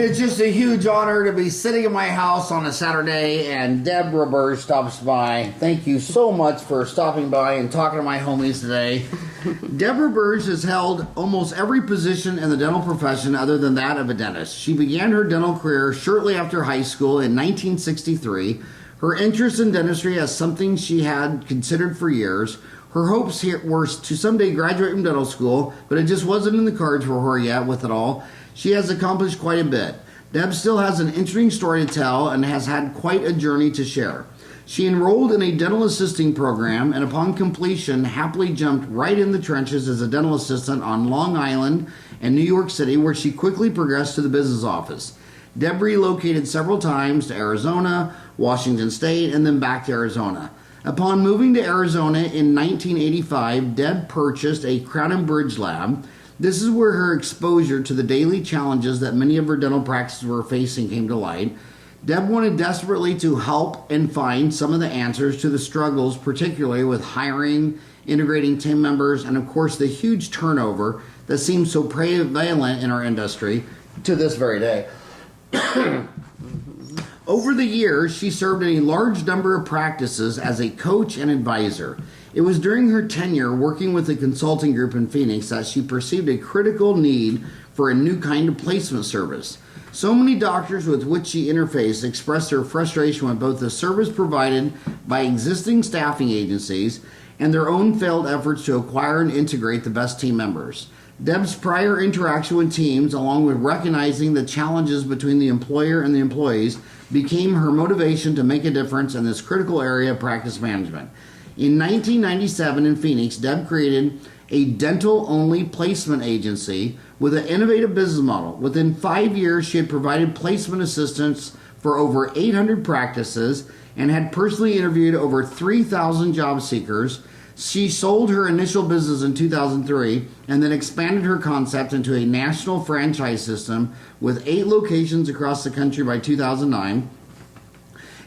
It's just a huge honor to be sitting in my house on a Saturday, and Deb Roberge stops by. Thank you so much for stopping by and talking to my homies today. Deb Roberge has held almost every position in the dental profession other than that of a dentist. She began her dental career shortly after high school in 1963. Her interest in dentistry as something she had considered for years. Her hopes were to someday graduate from dental school, but it just wasn't in the cards for her yet with it all. She has accomplished quite a bit. Deb still has an interesting story to tell and has had quite a journey to share. She enrolled in a dental assisting program and upon completion happily jumped right in the trenches as a dental assistant on Long Island and New York City, where she quickly progressed to the business office. Deb relocated several times to Arizona, Washington State, and then back to Arizona. Upon moving to Arizona in 1985, Deb purchased a Crown and Bridge lab. This is where her exposure to the daily challenges that many of her dental practices were facing came to light. Deb wanted desperately to help and find some of the answers to the struggles, particularly with hiring, integrating team members, and of course the huge turnover that seems so prevalent in our industry to this very day. Over the years, she served in a large number of practices as a coach and advisor. It was during her tenure working with a consulting group in Phoenix that she perceived a critical need for a new kind of placement service. So many doctors with which she interfaced expressed their frustration with both the service provided by existing staffing agencies and their own failed efforts to acquire and integrate the best team members. Deb's prior interaction with teams, along with recognizing the challenges between the employer and the employees, became her motivation to make a difference in this critical area of practice management. In 1997 in Phoenix, Deb created a dental-only placement agency with an innovative business model. Within 5 years, she had provided placement assistance for over 800 practices and had personally interviewed over 3,000 job seekers. She sold her initial business in 2003 and then expanded her concept into a national franchise system with 8 locations across the country by 2009.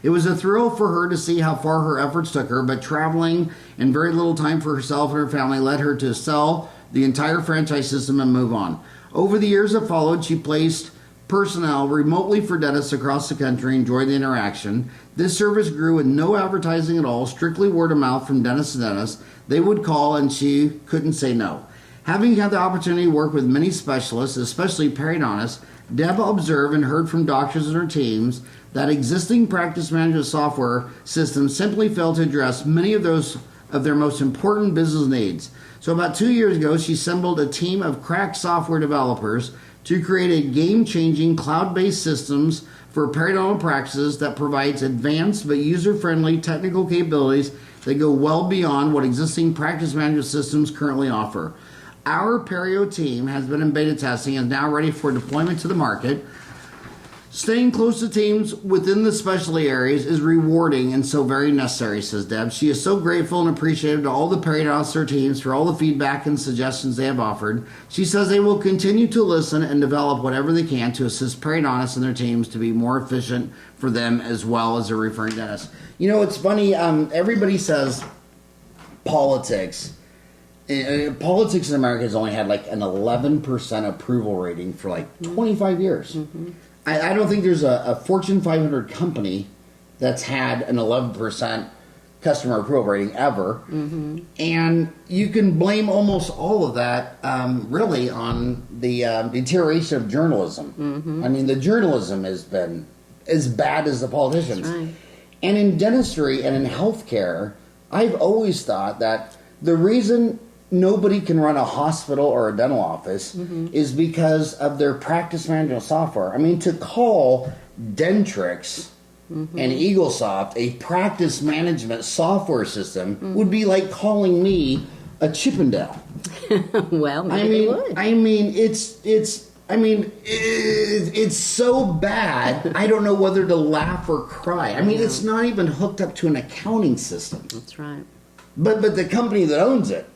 It was a thrill for her to see how far her efforts took her, but traveling and very little time for herself and her family led her to sell the entire franchise system and move on. Over the years that followed, she placed personnel remotely for dentists across the country and enjoyed the interaction. This service grew with no advertising at all, strictly word of mouth from dentist to dentist. They would call and she couldn't say no. Having had the opportunity to work with many specialists, especially periodontists, Deb observed and heard from doctors and her teams that existing practice management software systems simply failed to address many of their most important business needs. So about 2 years ago, she assembled a team of crack software developers to create a game-changing cloud-based systems for periodontal practices that provides advanced but user-friendly technical capabilities that go well beyond what existing practice management systems currently offer. Our Perio team has been in beta testing and is now ready for deployment to the market. Staying close to teams within the specialty areas is rewarding and so very necessary, says Deb. She is so grateful and appreciative to all the periodontists teams for all the feedback and suggestions they have offered. She says they will continue to listen and develop whatever they can to assist periodontists and their teams to be more efficient for them as well as their referring dentists. You know, it's funny, everybody says politics. Politics in America has only had like an 11% approval rating for like 25 years. Mm-hmm. I don't think there's a Fortune 500 company that's had an 11% customer approval rating ever. Mm-hmm. And you can blame almost all of that really on the deterioration of journalism. Mm-hmm. I mean, the journalism has been as bad as the politicians. That's right. And in dentistry and in healthcare, I've always thought that the reason nobody can run a hospital or a dental office is because of their practice management software. I mean, to call Dentrix and Eaglesoft a practice management software system would be like calling me a Chippendale. Well, maybe it would. It's so bad, I don't know whether to laugh or cry. I mean, it's not even hooked up to an accounting system. That's right. But the company that owns it,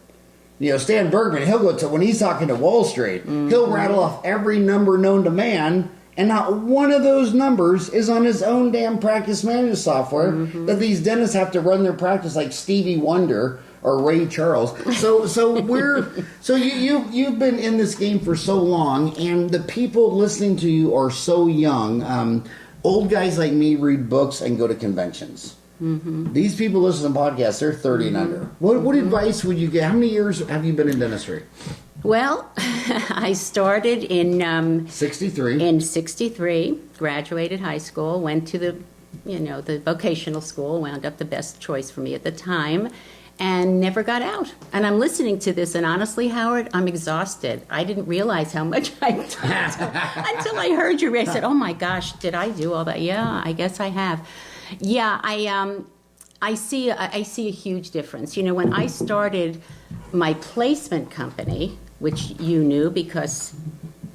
you know, Stan Bergman, he'll go to, when he's talking to Wall Street, he'll rattle off every number known to man, and not one of those numbers is on his own damn practice management software that these dentists have to run their practice like Stevie Wonder or Ray Charles. So you've been in this game for so long, and the people listening to you are so young. Old guys like me read books and go to conventions. Mm-hmm. These people listen to podcasts, they're 30 and under. What advice would you get? How many years have you been in dentistry? Well, I started in 63. In 63, graduated high school, went to the vocational school, wound up the best choice for me at the time, and never got out. And I'm listening to this, and honestly, Howard, I'm exhausted. I didn't realize how much I did until I heard you. I said, "Oh my gosh, did I do all that?" Yeah, I guess I have. Yeah, I see a huge difference. When I started my placement company, which you knew because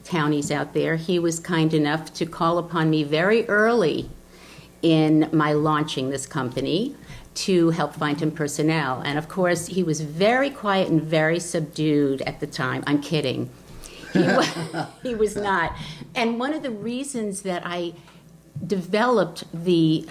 Townie's out there, he was kind enough to call upon me very early in my launching this company to help find him personnel. And of course, he was very quiet and very subdued at the time. I'm kidding. He was not. And one of the reasons that I developed the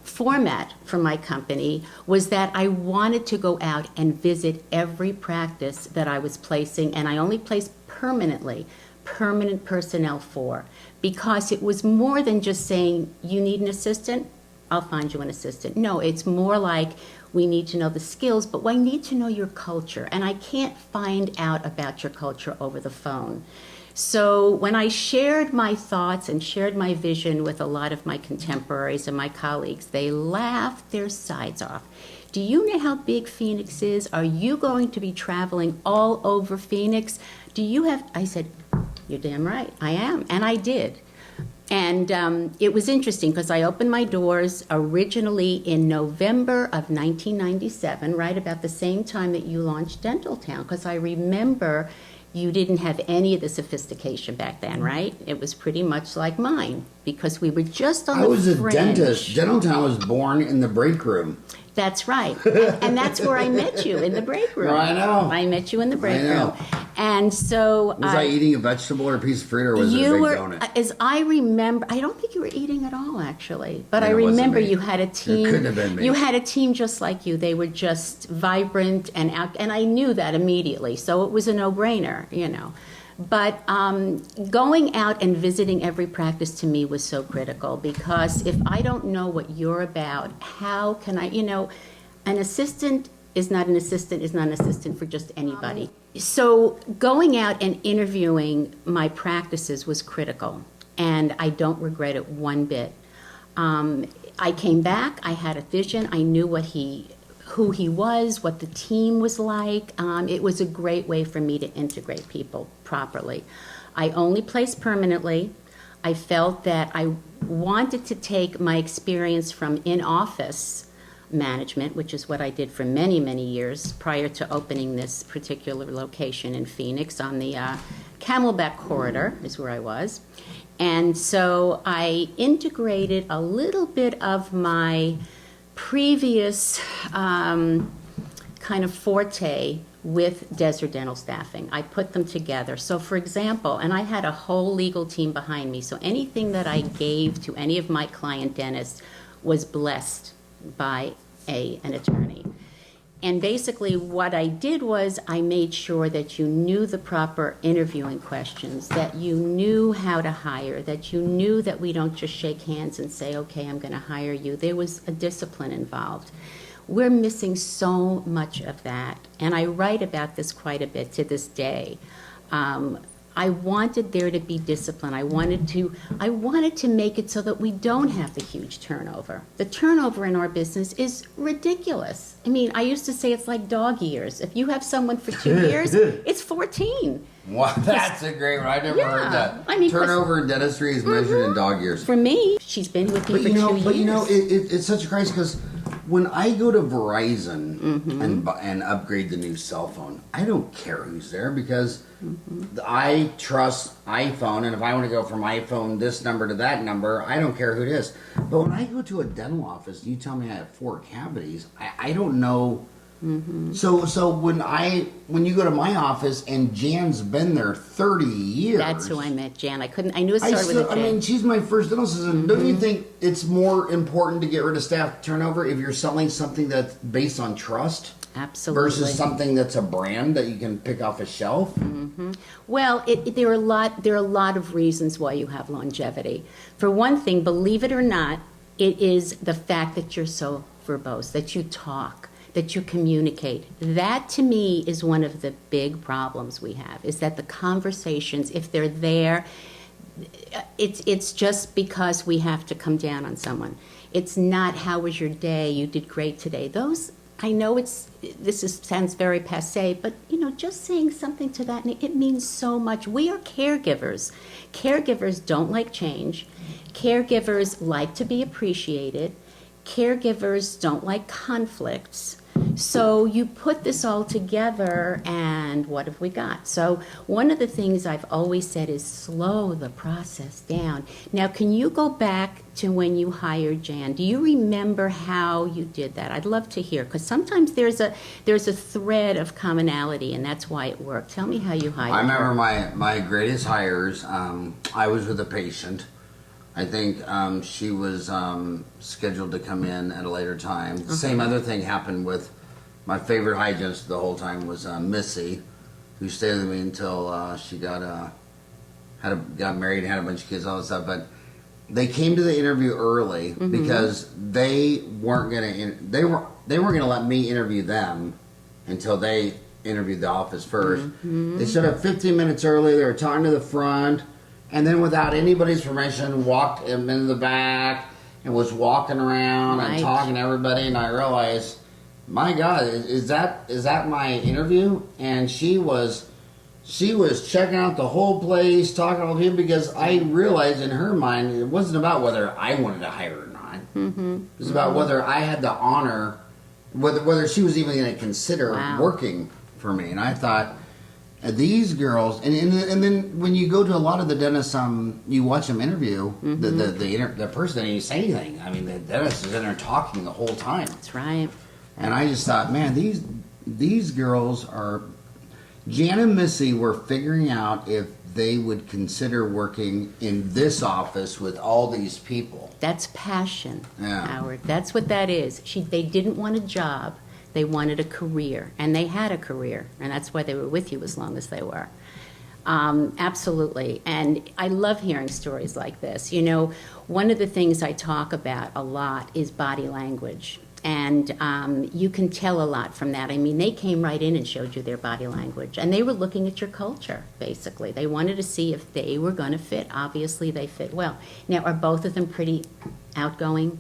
format for my company was that I wanted to go out and visit every practice that I was placing, and I only placed permanent personnel for, because it was more than just saying, you need an assistant, I'll find you an assistant. No, it's more like, we need to know the skills, but I need to know your culture, and I can't find out about your culture over the phone. So when I shared my thoughts and shared my vision with a lot of my contemporaries and my colleagues, they laughed their sides off. Do you know how big Phoenix is? Are you going to be traveling all over Phoenix? I said, you're damn right, I am. And I did. And it was interesting because I opened my doors originally in November of 1997, right about the same time that you launched Dentaltown, because I remember you didn't have any of the sophistication back then, right? It was pretty much like mine, because we were just on the fringe. I was a dentist. Dentaltown was born in the break room. That's right. And that's where I met you, in the break room. I know. I met you in the break room. And so... Was I eating a vegetable or a piece of fruit, or was it a big donut? As I remember, I don't think you were eating at all, actually. But I remember you had a team. It couldn't have been me. You had a team just like you. They were just vibrant and out, and I knew that immediately. So it was a no-brainer, But going out and visiting every practice to me was so critical, because if I don't know what you're about, how can I, an assistant is not an assistant for just anybody. So going out and interviewing my practices was critical, and I don't regret it one bit. I came back, I had a vision, I knew who he was, what the team was like. It was a great way for me to integrate people properly. I only placed permanently. I felt that I wanted to take my experience from in-office management, which is what I did for many, many years prior to opening this particular location in Phoenix on the Camelback Corridor is where I was. And so I integrated a little bit of my previous kind of forte with Desert Dental Staffing. I put them together. So for example, and I had a whole legal team behind me, so anything that I gave to any of my client dentists was blessed by an attorney. And basically what I did was I made sure that you knew the proper interviewing questions, that you knew how to hire, that you knew that we don't just shake hands and say, okay, I'm going to hire you. There was a discipline involved. We're missing so much of that. And I write about this quite a bit to this day. I wanted there to be discipline. I wanted to make it so that we don't have the huge turnover. The turnover in our business is ridiculous. I mean, I used to say it's like dog years. If you have someone for 2 years, it's 14. Wow, that's a great one. I never heard that. I mean, turnover in dentistry is measured in dog years. For me, she's been with me for 2 years. But it's such a crisis, because when I go to Verizon and upgrade the new cell phone, I don't care who's there, because I trust iPhone, and if I want to go from iPhone this number to that number, I don't care who it is. But when I go to a dental office, you tell me I have 4 cavities, I don't know. So when you go to my office and Jan's been there 30 years. That's who I met, Jan. I knew it started with a J. I mean, she's my first dental assistant. Don't you think it's more important to get rid of staff turnover if you're selling something that's based on trust? Absolutely. versus something that's a brand that you can pick off a shelf? Well, there are a lot of reasons why you have longevity. For one thing, believe it or not, it is the fact that you're so verbose, that you talk, that you communicate. That, to me, is one of the big problems we have, is that the conversations, if they're there, it's just because we have to come down on someone. It's not, how was your day? You did great today. Those, I know sounds very passé, but just saying something to that, it means so much. We are caregivers. Caregivers don't like change. Caregivers like to be appreciated. Caregivers don't like conflicts. So you put this all together, and what have we got? So one of the things I've always said is slow the process down. Now, can you go back to when you hired Jan? Do you remember how you did that? I'd love to hear, because sometimes there's a thread of commonality, and that's why it worked. Tell me how you hired I remember her. my greatest hires. I was with a patient. I think she was scheduled to come in at a later time. The same other thing happened with my favorite hygienist the whole time was Missy, who stayed with me until she got married and had a bunch of kids, all that stuff. But they came to the interview early because they weren't gonna let me interview them until they interviewed the office first. They showed up 15 minutes early. They were talking to the front. And then without anybody's permission, walked him into the back and was walking around and talking to everybody. And I realized, my God, is that my interview? And she was checking out the whole place, talking to all people, because I realized in her mind it wasn't about whether I wanted to hire her or not. It was about whether I had the honor, whether she was even going to consider working for me. And I thought, these girls, and then when you go to a lot of the dentists, you watch them interview the person, and you say anything. I mean, the dentist is in there talking the whole time. That's right. And I just thought, man, these girls are. Jan and Missy were figuring out if they would consider working in this office with all these people. That's passion, Howard. That's what that is. They didn't want a job. They wanted a career, and they had a career, and that's why they were with you as long as they were. Absolutely. And I love hearing stories like this. One of the things I talk about a lot is body language, and you can tell a lot from that. I mean, they came right in and showed you their body language, and they were looking at your culture, basically. They wanted to see if they were going to fit. Obviously, they fit well. Now, are both of them pretty outgoing?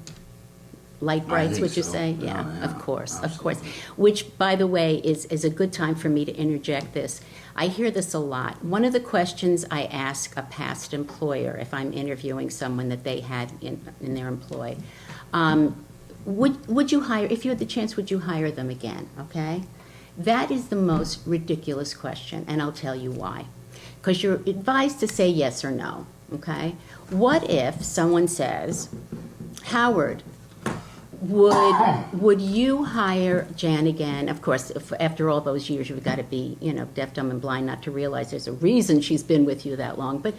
Light brights, would you say? Yeah, of course, absolutely. Of course. Which, by the way, is a good time for me to interject this. I hear this a lot. One of the questions I ask a past employer, if I'm interviewing someone that they had in their employ, would you hire, if you had the chance, would you hire them again? Okay? That is the most ridiculous question, and I'll tell you why. Because you're advised to say yes or no, okay? What if someone says, Howard, would you hire Jan again? Of course, after all those years, you've got to be, deaf, dumb, and blind not to realize there's a reason she's been with you that long. But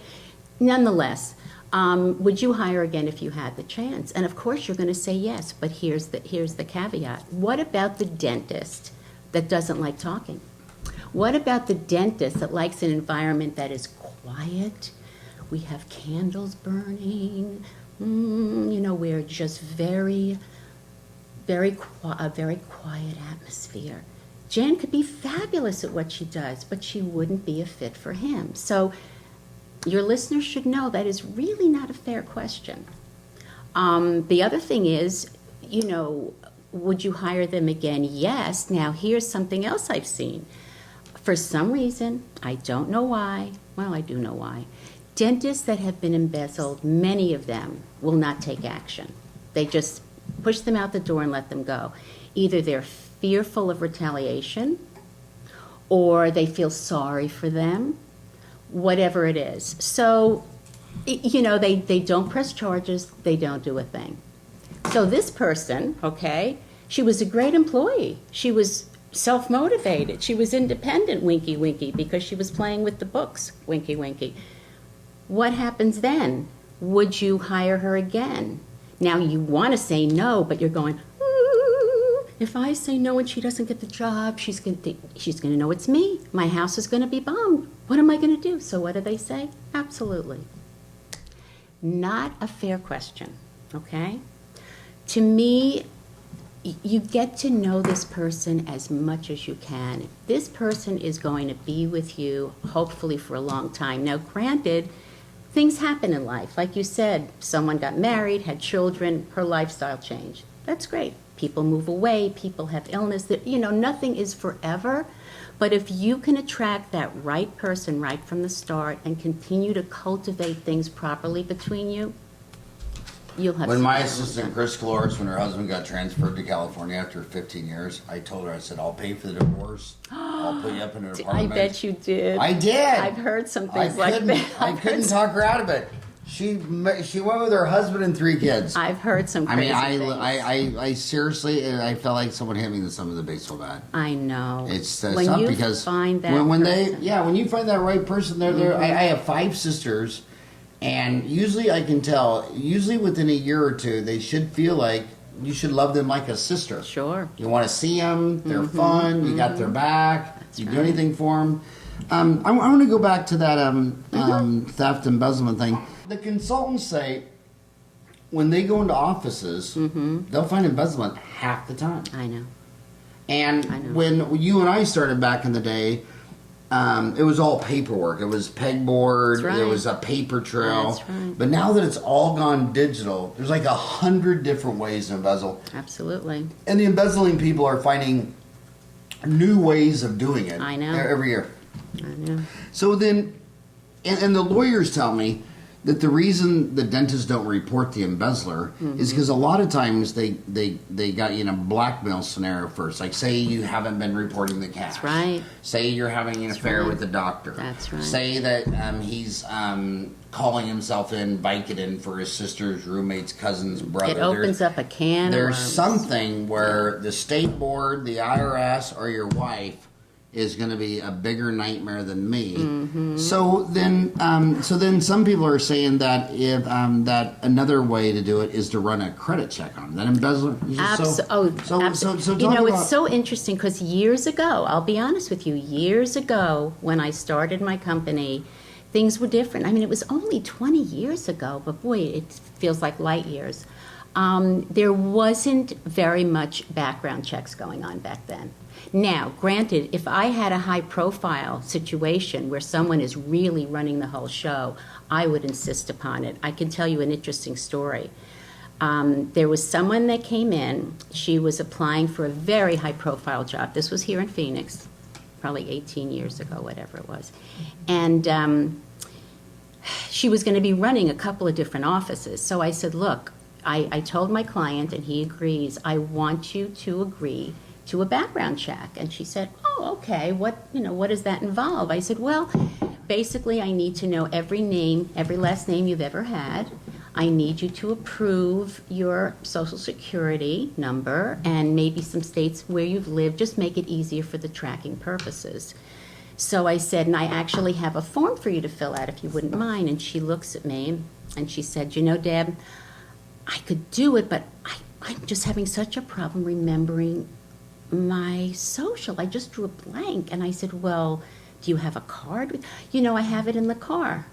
nonetheless, would you hire again if you had the chance? And of course, you're going to say yes. But here's the caveat. What about the dentist that doesn't like talking? What about the dentist that likes an environment that is quiet? We have candles burning. We're just a very quiet atmosphere. Jan could be fabulous at what she does, but she wouldn't be a fit for him. So your listeners should know that is really not a fair question. The other thing is, would you hire them again? Yes. Now, here's something else I've seen. For some reason, I don't know why, well, I do know why, dentists that have been embezzled, many of them will not take action. They just push them out the door and let them go. Either they're fearful of retaliation, or they feel sorry for them, whatever it is. So, they don't press charges, they don't do a thing. So this person, okay, she was a great employee. She was self-motivated. She was independent, winky, winky, because she was playing with the books, winky, winky. What happens then? Would you hire her again? Now, you want to say no, but you're going, ooh, if I say no and she doesn't get the job, she's going to know it's me. My house is going to be bombed. What am I going to do? So what do they say? Absolutely. Not a fair question, okay? To me, you get to know this person as much as you can. This person is going to be with you, hopefully, for a long time. Now, granted, things happen in life. Like you said, someone got married, had children, her lifestyle changed. That's great. People move away, people have illness. Nothing is forever. But if you can attract that right person right from the start and continue to cultivate things properly between you, you'll have. When my assistant Chris Caloris, when her husband got transferred to California after 15 years, I told her, I said, I'll pay for the divorce. I'll put you up in an apartment. I bet you did. I did. I've heard some things like that. I couldn't talk her out of it. She went with her husband and 3 kids. I've heard some crazy things. I seriously, I felt like someone hit me in the side of the baseball bat. I know. It's when tough you because find that when person. you find that right person, I have 5 sisters, and usually I can tell. Usually within a year or two, they should feel like you should love them like a sister. Sure. You want to see them. They're fun. You got their back. You do anything for them. I want to go back to that theft embezzlement thing. The consultants say when they go into offices, they'll find embezzlement half the time. I know. And when you and I started back in the day, it was all paperwork. It was pegboard. That's right. It was a paper trail. That's right. But now that it's all gone digital, there's like 100 different ways to embezzle. Absolutely. And the embezzling people are finding new ways of doing it. I know. Every year. I know. So then, and the lawyers tell me that the reason the dentists don't report the embezzler is because a lot of times they got you in a blackmail scenario first. Like, say you haven't been reporting the cash. That's right. Say you're having an affair with the doctor. That's right. Say that he's calling himself in Vicodin for his sister's roommate's cousin's brother. It opens up a can of There's worms. something where the state board, the IRS, or your wife is going to be a bigger nightmare than me. So then some people are saying that if that another way to do it is to run a credit check on them. That embezzler. Absolutely. You know, it's so interesting because years ago, I'll be honest with you, years ago when I started my company, things were different. I mean, it was only 20 years ago, but boy, it feels like light years. There wasn't very much background checks going on back then. Now, granted, if I had a high-profile situation where someone is really running the whole show, I would insist upon it. I can tell you an interesting story. There was someone that came in. She was applying for a very high-profile job. This was here in Phoenix, probably 18 years ago, whatever it was. And she was going to be running a couple of different offices. So I said, look, I told my client, and he agrees, I want you to agree to a background check. And she said, oh, okay, what does that involve? I said, well, basically I need to know every last name you've ever had. I need you to approve your social security number and maybe some states where you've lived. Just make it easier for the tracking purposes. So I said, and I actually have a form for you to fill out if you wouldn't mind. And she looks at me and she said, Deb, I could do it, but I'm just having such a problem remembering my social. I just drew a blank. And I said, well, do you have a card? I have it in the car.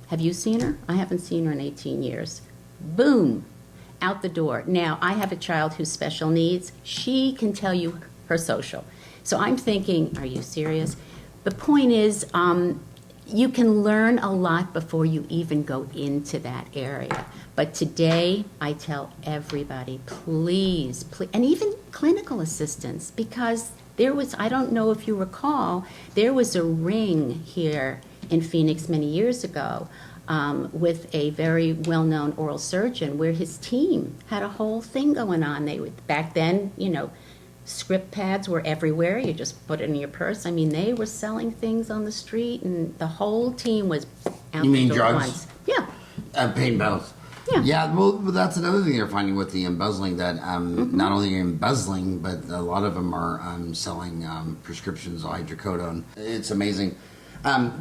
Have you seen her? I haven't seen her in 18 years. Boom, out the door. Now, I have a child who's special needs. She can tell you her social. So I'm thinking, are you serious? The point is, you can learn a lot before you even go into that area. But today, I tell everybody, please, and even clinical assistants, because there was, I don't know if you recall, there was a ring here in Phoenix many years ago with a very well-known oral surgeon where his team had a whole thing going on. They would, back then, script pads were everywhere. You just put it in your purse. I mean, they were selling things on the street, and the whole team was out You mean the door at drugs? once. Yeah. Pain bells. Yeah. Yeah, well, that's another thing they're finding with the embezzling, that not only are embezzling, but a lot of them are selling prescriptions of hydrocodone. It's amazing.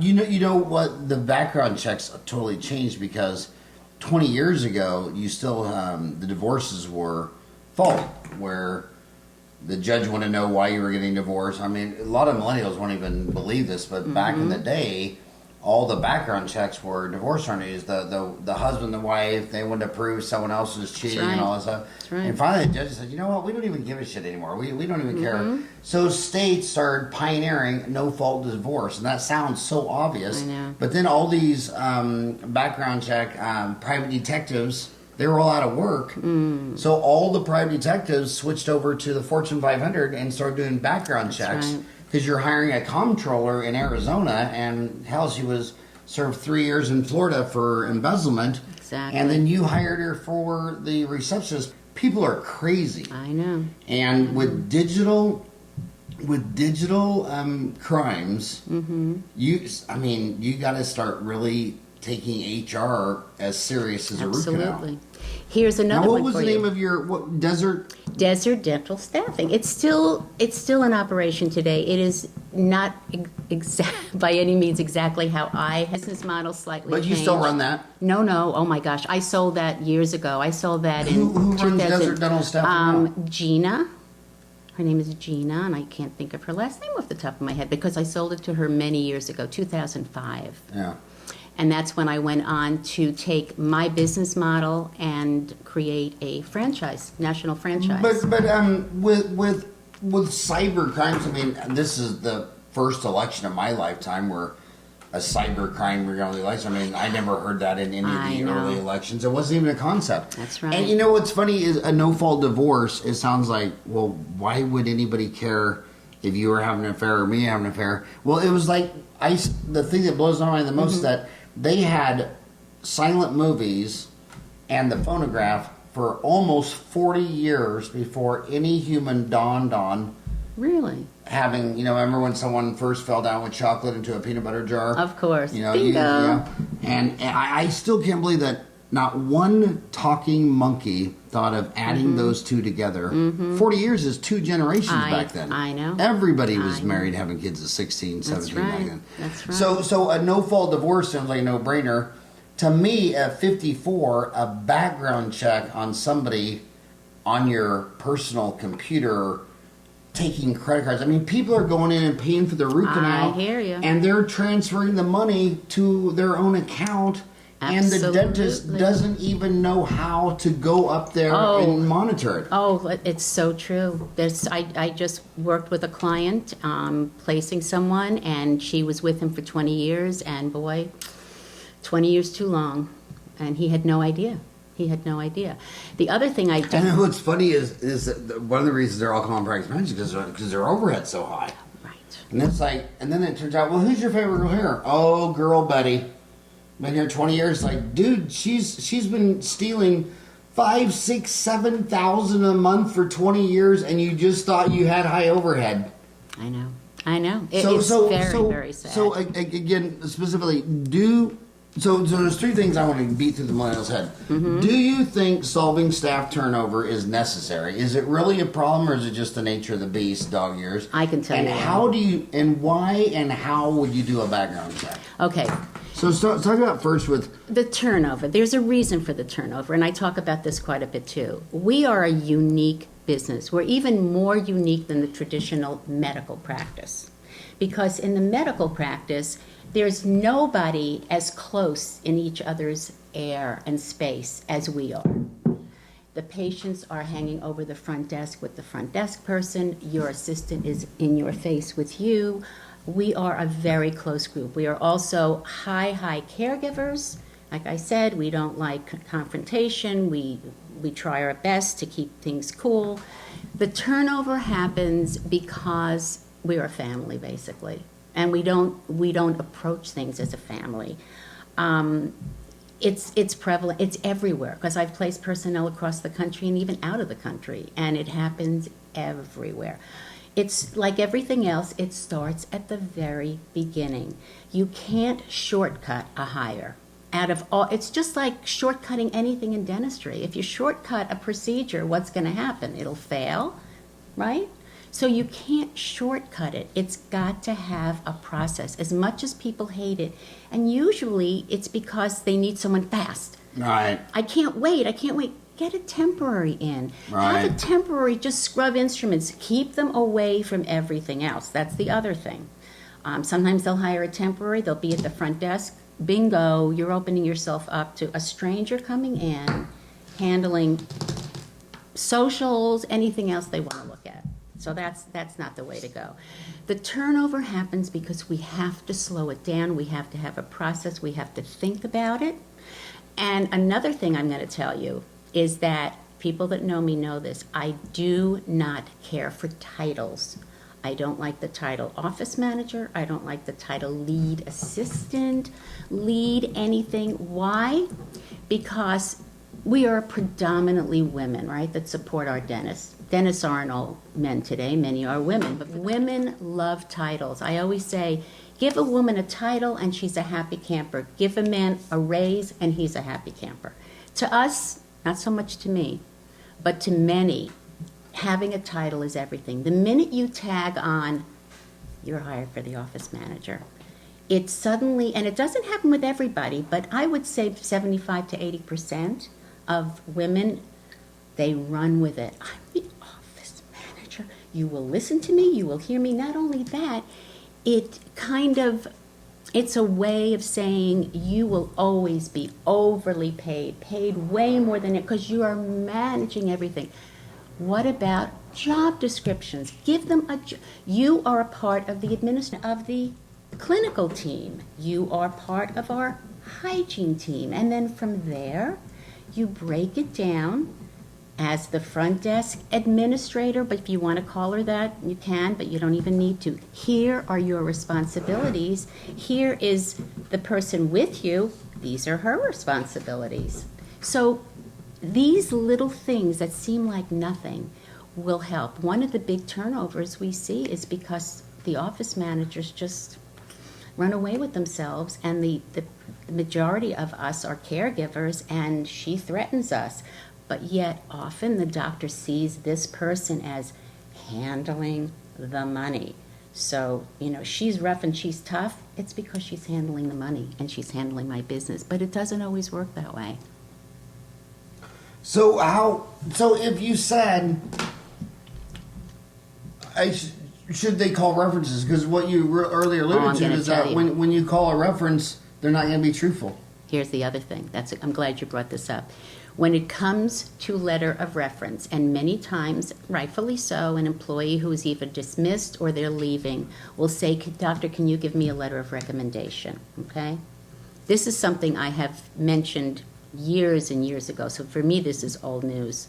You know what? The background checks totally changed because 20 years ago, you still the divorces were faulty, where the judge wanted to know why you were getting divorced. I mean, a lot of millennials won't even believe this, but back in the day, all the background checks were divorce attorneys. The husband, the wife, they wanted to prove someone else was cheating and all that stuff. That's right. And finally, the judge said, you know what? We don't even give a shit anymore. We don't even care. So states started pioneering no-fault divorce, and that sounds so obvious. I know. But then all these background check private detectives, they were all out of work. So all the private detectives switched over to the Fortune 500 and started doing background checks. Right. Because you're hiring a comptroller in Arizona, and hell, she was served 3 years in Florida for embezzlement. Exactly. And then you hired her for the receptionist. People are crazy. I know. And with digital crimes, you got to start really taking HR as serious as a root canal. Absolutely. Here's another Now, one what was for the you. name of your Desert? Desert Dental Staffing. It's still in operation today. It is not by any means exactly how business model slightly But you changed. still run that? No. Oh my gosh, I sold that years ago. I sold that in Who runs 2000. Desert Dental Staffing now? Gina. Her name is Gina, and I can't think of her last name off the top of my head because I sold it to her many years ago, 2005. Yeah. And that's when I went on to take my business model and create a franchise, national franchise. But with cyber crimes, I mean, this is the first election of my lifetime where a cyber crime regarding the election. I mean, I never heard that in any of the early elections. It wasn't even a concept. That's right. And you know what's funny is a no-fault divorce. It sounds like, well, why would anybody care if you were having an affair or me having an affair? Well, it was like the thing that blows my mind the most is that they had silent movies and the phonograph for almost 40 years before any human dawned on Really? having, remember when someone first fell down with chocolate into a peanut butter jar? Of course. Bingo. And I still can't believe that not one talking monkey thought of adding those two together. 40 years is two generations back then. I know. Everybody was married, having kids at 16, 17 back then. That's right. So a no-fault divorce sounds like a no-brainer. To me, at 54, a background check on somebody on your personal computer taking credit cards. I mean, people are going in and paying for the root canal. I hear you. And they're transferring the money to their own account. Absolutely. And the dentist doesn't even know how to go up there and monitor it. Oh, it's so true. I just worked with a client, placing someone, and she was with him for 20 years, and boy, 20 years too long. And he had no idea. The other thing I do... And what's funny is that one of the reasons they're all calling practice managers because their overhead's so high. Right. And it's like, and then it turns out, well, who's your favorite girl here? Oh, girl Betty. Been here 20 years. Like, dude, she's been stealing 5, 6, 7,000 a month for 20 years, and you just thought you had high overhead. I know. It's very sad. So again, specifically, so there's three things I want to beat through the millennial's head. Do you think solving staff turnover is necessary? Is it really a problem, or is it just the nature of the beast, dog years? I can tell you. And how do you, and why, and how would you do a background check? Okay. So talk about first with The turnover. There's a reason for the turnover, and I talk about this quite a bit too. We are a unique business. We're even more unique than the traditional medical practice. Because in the medical practice, there's nobody as close in each other's air and space as we are. The patients are hanging over the front desk with the front desk person. Your assistant is in your face with you. We are a very close group. We are also high caregivers. Like I said, we don't like confrontation. We try our best to keep things cool. The turnover happens because we're a family, basically, and we don't approach things as a family. It's prevalent. It's everywhere because I've placed personnel across the country and even out of the country, and it happens everywhere. It's like everything else, it starts at the very beginning. You can't shortcut a hire. It's just like shortcutting anything in dentistry. If you shortcut a procedure, what's going to happen? It'll fail, right? So you can't shortcut it. It's got to have a process, as much as people hate it. And usually it's because they need someone fast. right. I can't wait. Get a temporary in. Right. Have a temporary, just scrub instruments. Keep them away from everything else. That's the other thing. Sometimes they'll hire a temporary. They'll be at the front desk. Bingo, you're opening yourself up to a stranger coming in, handling socials, anything else they want to look at. So that's not the way to go. The turnover happens because we have to slow it down. We have to have a process. We have to think about it. And another thing I'm going to tell you is that people that know me know this. I do not care for titles. I don't like the title office manager. I don't like the title lead assistant, lead anything. Why? Because we are predominantly women, right, that support our dentists. Dentists aren't all men today. Many are women. But women love titles. I always say, give a woman a title and she's a happy camper. Give a man a raise and he's a happy camper. To us, not so much to me, but to many, having a title is everything. The minute you tag on, you're hired for the office manager, it suddenly, and it doesn't happen with everybody, but I would say 75 to 80% of women, they run with it. I'm the office manager. You will listen to me, you will hear me. Not only that, it's a way of saying you will always be overly paid way more than it, because you are managing everything. What about job descriptions? Give them you are a part of the clinical team. You are part of our hygiene team. And then from there, you break it down as the front desk administrator, but if you want to call her that, you can, but you don't even need to. Here are your responsibilities. Here is the person with you. These are her responsibilities. So these little things that seem like nothing will help. One of the big turnovers we see is because the office managers just run away with themselves, and the majority of us are caregivers, and she threatens us. But yet often the doctor sees this person as handling the money. So, she's rough and she's tough. It's because she's handling the money and she's handling my business. But it doesn't always work that way. So if you said, should they call references? Because what you earlier alluded to is that when you call a reference, they're not going to be truthful. Here's the other thing. I'm glad you brought this up. When it comes to letter of reference, and many times, rightfully so, an employee who is either dismissed or they're leaving will say, "Doctor, can you give me a letter of recommendation?" Okay? This is something I have mentioned years and years ago, so for me this is old news.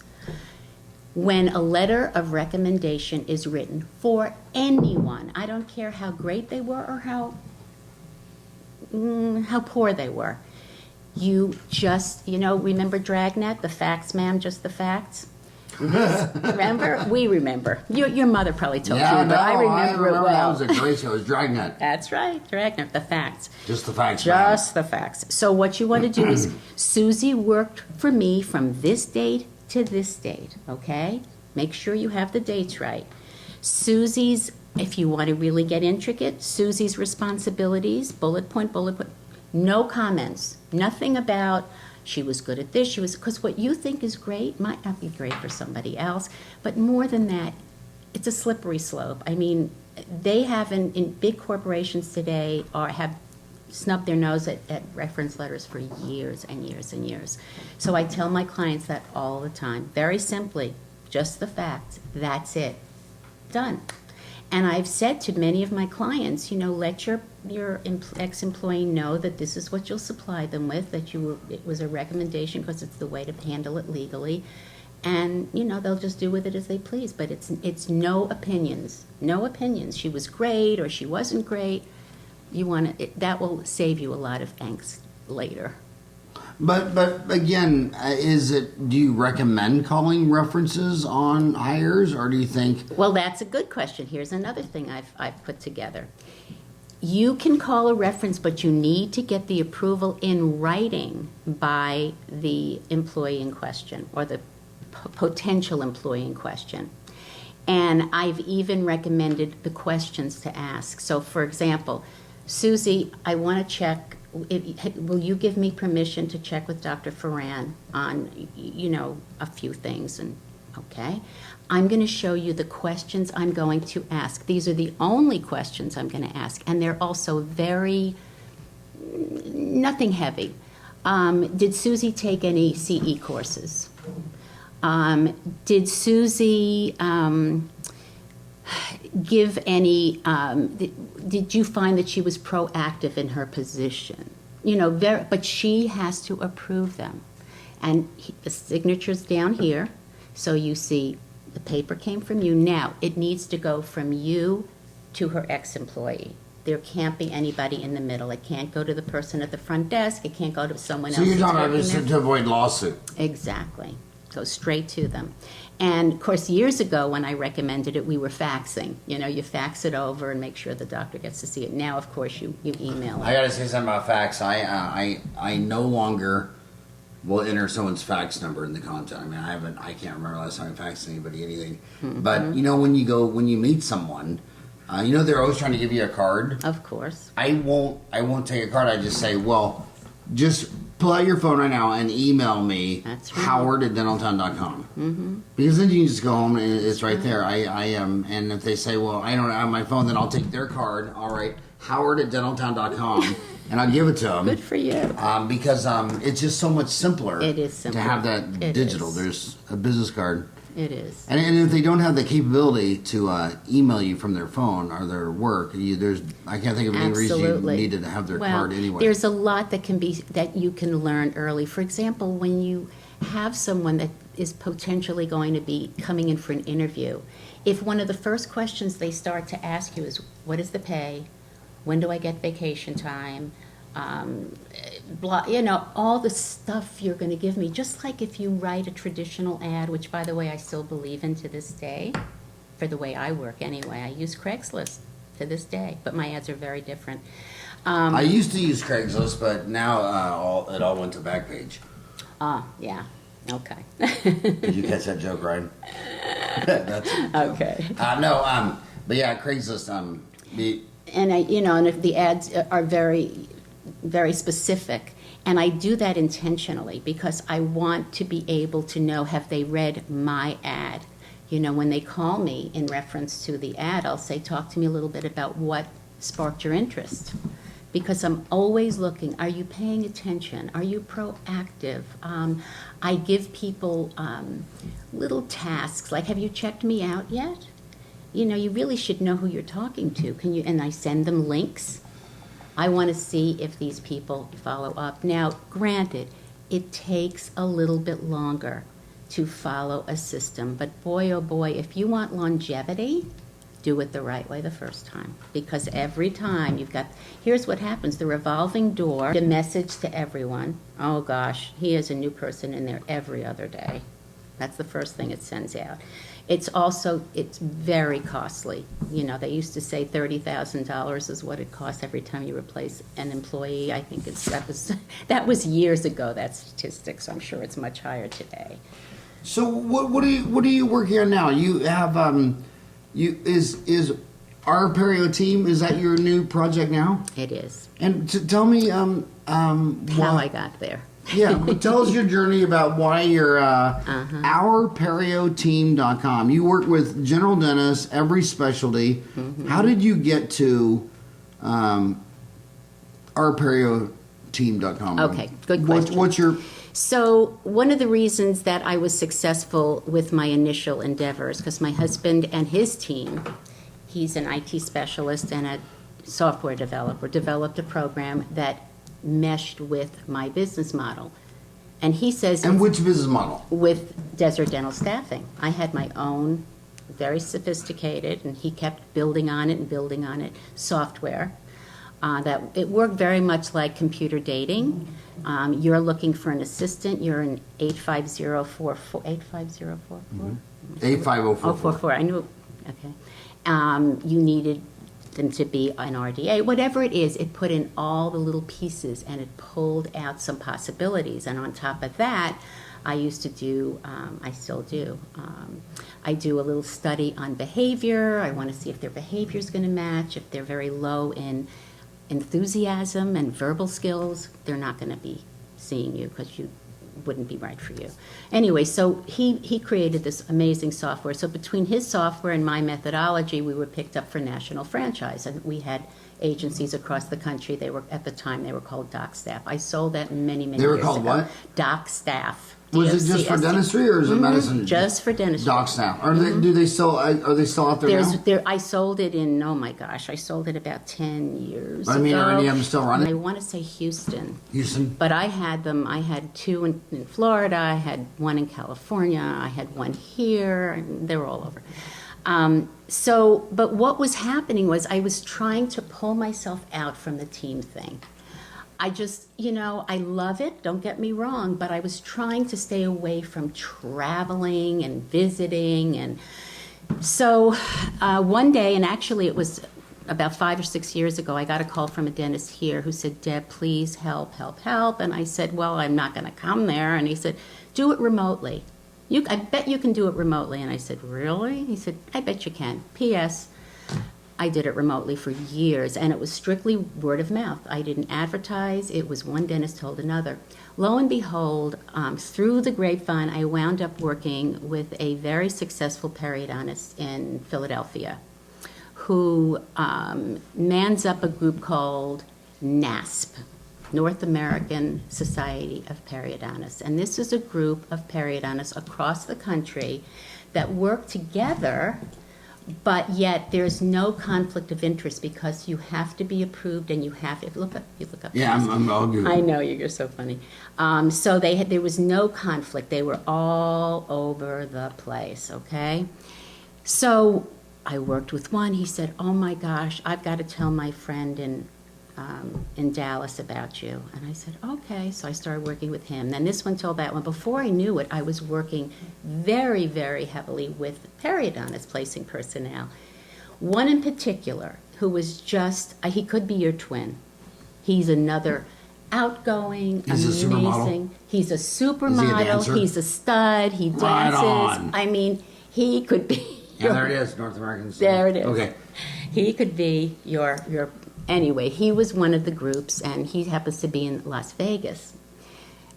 When a letter of recommendation is written for anyone, I don't care how great they were or how poor they were, you just, remember Dragnet, the facts, ma'am, just the facts? Remember? We remember. Your mother probably told you, but I remember it well. That was a great show. It was Dragnet. That's right, Dragnet, the facts. Just the facts, Just the facts. So what you want to do is, Susie worked for me from this date to this date, okay? Make sure you have the dates right. Susie's, if you want to really get intricate, Susie's responsibilities, bullet point, no comments. Nothing about she was good at this, because what you think is great might not be great for somebody else. But more than that, it's a slippery slope. I mean, they have in big corporations today have snubbed their nose at reference letters for years and years and years. So I tell my clients that all the time. Very simply, just the facts. That's it. Done. And I've said to many of my clients, let your ex-employee know that this is what you'll supply them with, that it was a recommendation because it's the way to handle it legally. And, they'll just do with it as they please. But it's no opinions. No opinions. She was great or she wasn't great. That will save you a lot of angst later. But again, do you recommend calling references on hires, or do you think? Well, that's a good question. Here's another thing I've put together. You can call a reference, but you need to get the approval in writing by the employee in question or the potential employee in question. And I've even recommended the questions to ask. So, for example, Susie, I want to check will you give me permission to check with Dr. Ferran on, a few things? And, okay. I'm going to show you the questions I'm going to ask. These are the only questions I'm going to ask, and they're also nothing heavy. Did Susie take any CE courses? Did Susie give any, did you find that she was proactive in her position? But she has to approve them. And the signature's down here, so you see the paper came from you. Now, it needs to go from you to her ex-employee. There can't be anybody in the middle. It can't go to the person at the front desk. It can't go to someone else. So you're talking about this to avoid lawsuit? Exactly. Go straight to them. And, of course, years ago when I recommended it, we were faxing. You fax it over and make sure the doctor gets to see it. Now, of course, you email it. I got to say something about fax. I no longer will enter someone's fax number in the contact. I mean, I can't remember last time I faxed anybody anything. Mm-hmm. But, when you meet someone, they're always trying to give you a card. Of course. I won't take a card. I just say, well, just pull out your phone right now and email me. That's right. Howard@dentaltown.com. Mm-hmm. Because then you can just go home and it's right there. And if they say, well, I don't have my phone, then I'll take their card. All right, Howard@dentaltown.com, and I'll give it to them. Good for you. Because it's just so much simpler. It is simpler. To have that digital. There's a business card. It is. And if they don't have the capability to email you from their phone or their work, I can't think of any reason you needed to have their card anyway. There's a lot that you can learn early. For example, when you have someone that is potentially going to be coming in for an interview, if one of the first questions they start to ask you is, what is the pay? When do I get vacation time? All the stuff you're going to give me, just like if you write a traditional ad, which, by the way, I still believe in to this day, for the way I work anyway. I use Craigslist to this day, but my ads are very different. I used to use Craigslist, but now it all went to Backpage. Yeah. Okay. Did you catch that joke, Ryan? That's it. Okay. But yeah, Craigslist. And if the ads are very, very specific, and I do that intentionally because I want to be able to know, have they read my ad? When they call me in reference to the ad, I'll say, talk to me a little bit about what sparked your interest. Because I'm always looking, are you paying attention? Are you proactive? I give people little tasks, like, have you checked me out yet? You really should know who you're talking to. And I send them links. I want to see if these people follow up. Now, granted, it takes a little bit longer to follow a system. But boy, oh boy, if you want longevity, do it the right way the first time. Because every time here's what happens, the revolving door, the message to everyone, oh gosh, he has a new person in there every other day. That's the first thing it sends out. It's very costly. They used to say $30,000 is what it costs every time you replace an employee. I think that was years ago, that statistic, so I'm sure it's much higher today. So what are you working on now? You have is our Perio team, is that your new project now? It is. And tell me how I got there. Yeah, but tell us your journey about why you're ourperioteam.com. You work with general dentists, every specialty. Mm-hmm. How did you get to ourperioteam.com? Okay, good question. What's your... So one of the reasons that I was successful with my initial endeavors, because my husband and his team, he's an IT specialist and a software developer, developed a program that meshed with my business model. And he says... And which business model? With Desert Dental Staffing. I had my own, very sophisticated, and he kept building on it, software. That it worked very much like computer dating. You're looking for an assistant. You're in 85044. 85044? Mm-hmm. 85044. I knew. Okay. You needed them to be an RDA. Whatever it is, it put in all the little pieces and it pulled out some possibilities. And on top of that, I used to do, I still do, I do a little study on behavior. I want to see if their behavior is going to match, if they're very low in enthusiasm and verbal skills, they're not going to be seeing you because you wouldn't be right for you. Anyway, so he created this amazing software. So between his software and my methodology, we were picked up for national franchise, and we had agencies across the country. They were, at the time, they were called Doc Staff. I sold that many years ago. They were called what? Doc Staff. Was it just for dentistry, or is it medicine? Just for dentistry. Doc Staff. Are they still out there now? I sold it in, oh my gosh, I sold it about 10 years I mean, ago. are any of them still running? I want to say Houston. Houston. But I had them. I had two in Florida. I had one in California. I had one here. And they were all over. But what was happening was I was trying to pull myself out from the team thing. I just, I love it, don't get me wrong, but I was trying to stay away from traveling and visiting. And so one day, and actually it was about 5 or 6 years ago, I got a call from a dentist here who said, Deb, please help. And I said, well, I'm not going to come there. And he said, do it remotely. I bet you can do it remotely. And I said, really? He said, I bet you can. P.S. I did it remotely for years, and it was strictly word of mouth. I didn't advertise. It was one dentist told another. Lo and behold, through the grapevine, I wound up working with a very successful periodontist in Philadelphia who mans up a group called NASP, North American Society of Periodontists. And this is a group of periodontists across the country that work together, but yet there's no conflict of interest because you have to be approved and you have to look up. Yeah, I'll do it. I know you're so funny. So there was no conflict. They were all over the place. Okay, so I worked with one. He said, "Oh my gosh, I've got to tell my friend in Dallas about you." And I said, okay. So I started working with him. Then this one told that one. Before I knew it, I was working very, very heavily with periodontists, placing personnel. One in particular who was just, he could be your twin. He's another outgoing, He's amazing. a supermodel? He's a Is he a supermodel. dancer? He's a stud. He dances. Right on. I mean, he could be. Yeah, there it is, North American. There it is. Okay. He could be your. Anyway, he was one of the groups, and he happens to be in Las Vegas.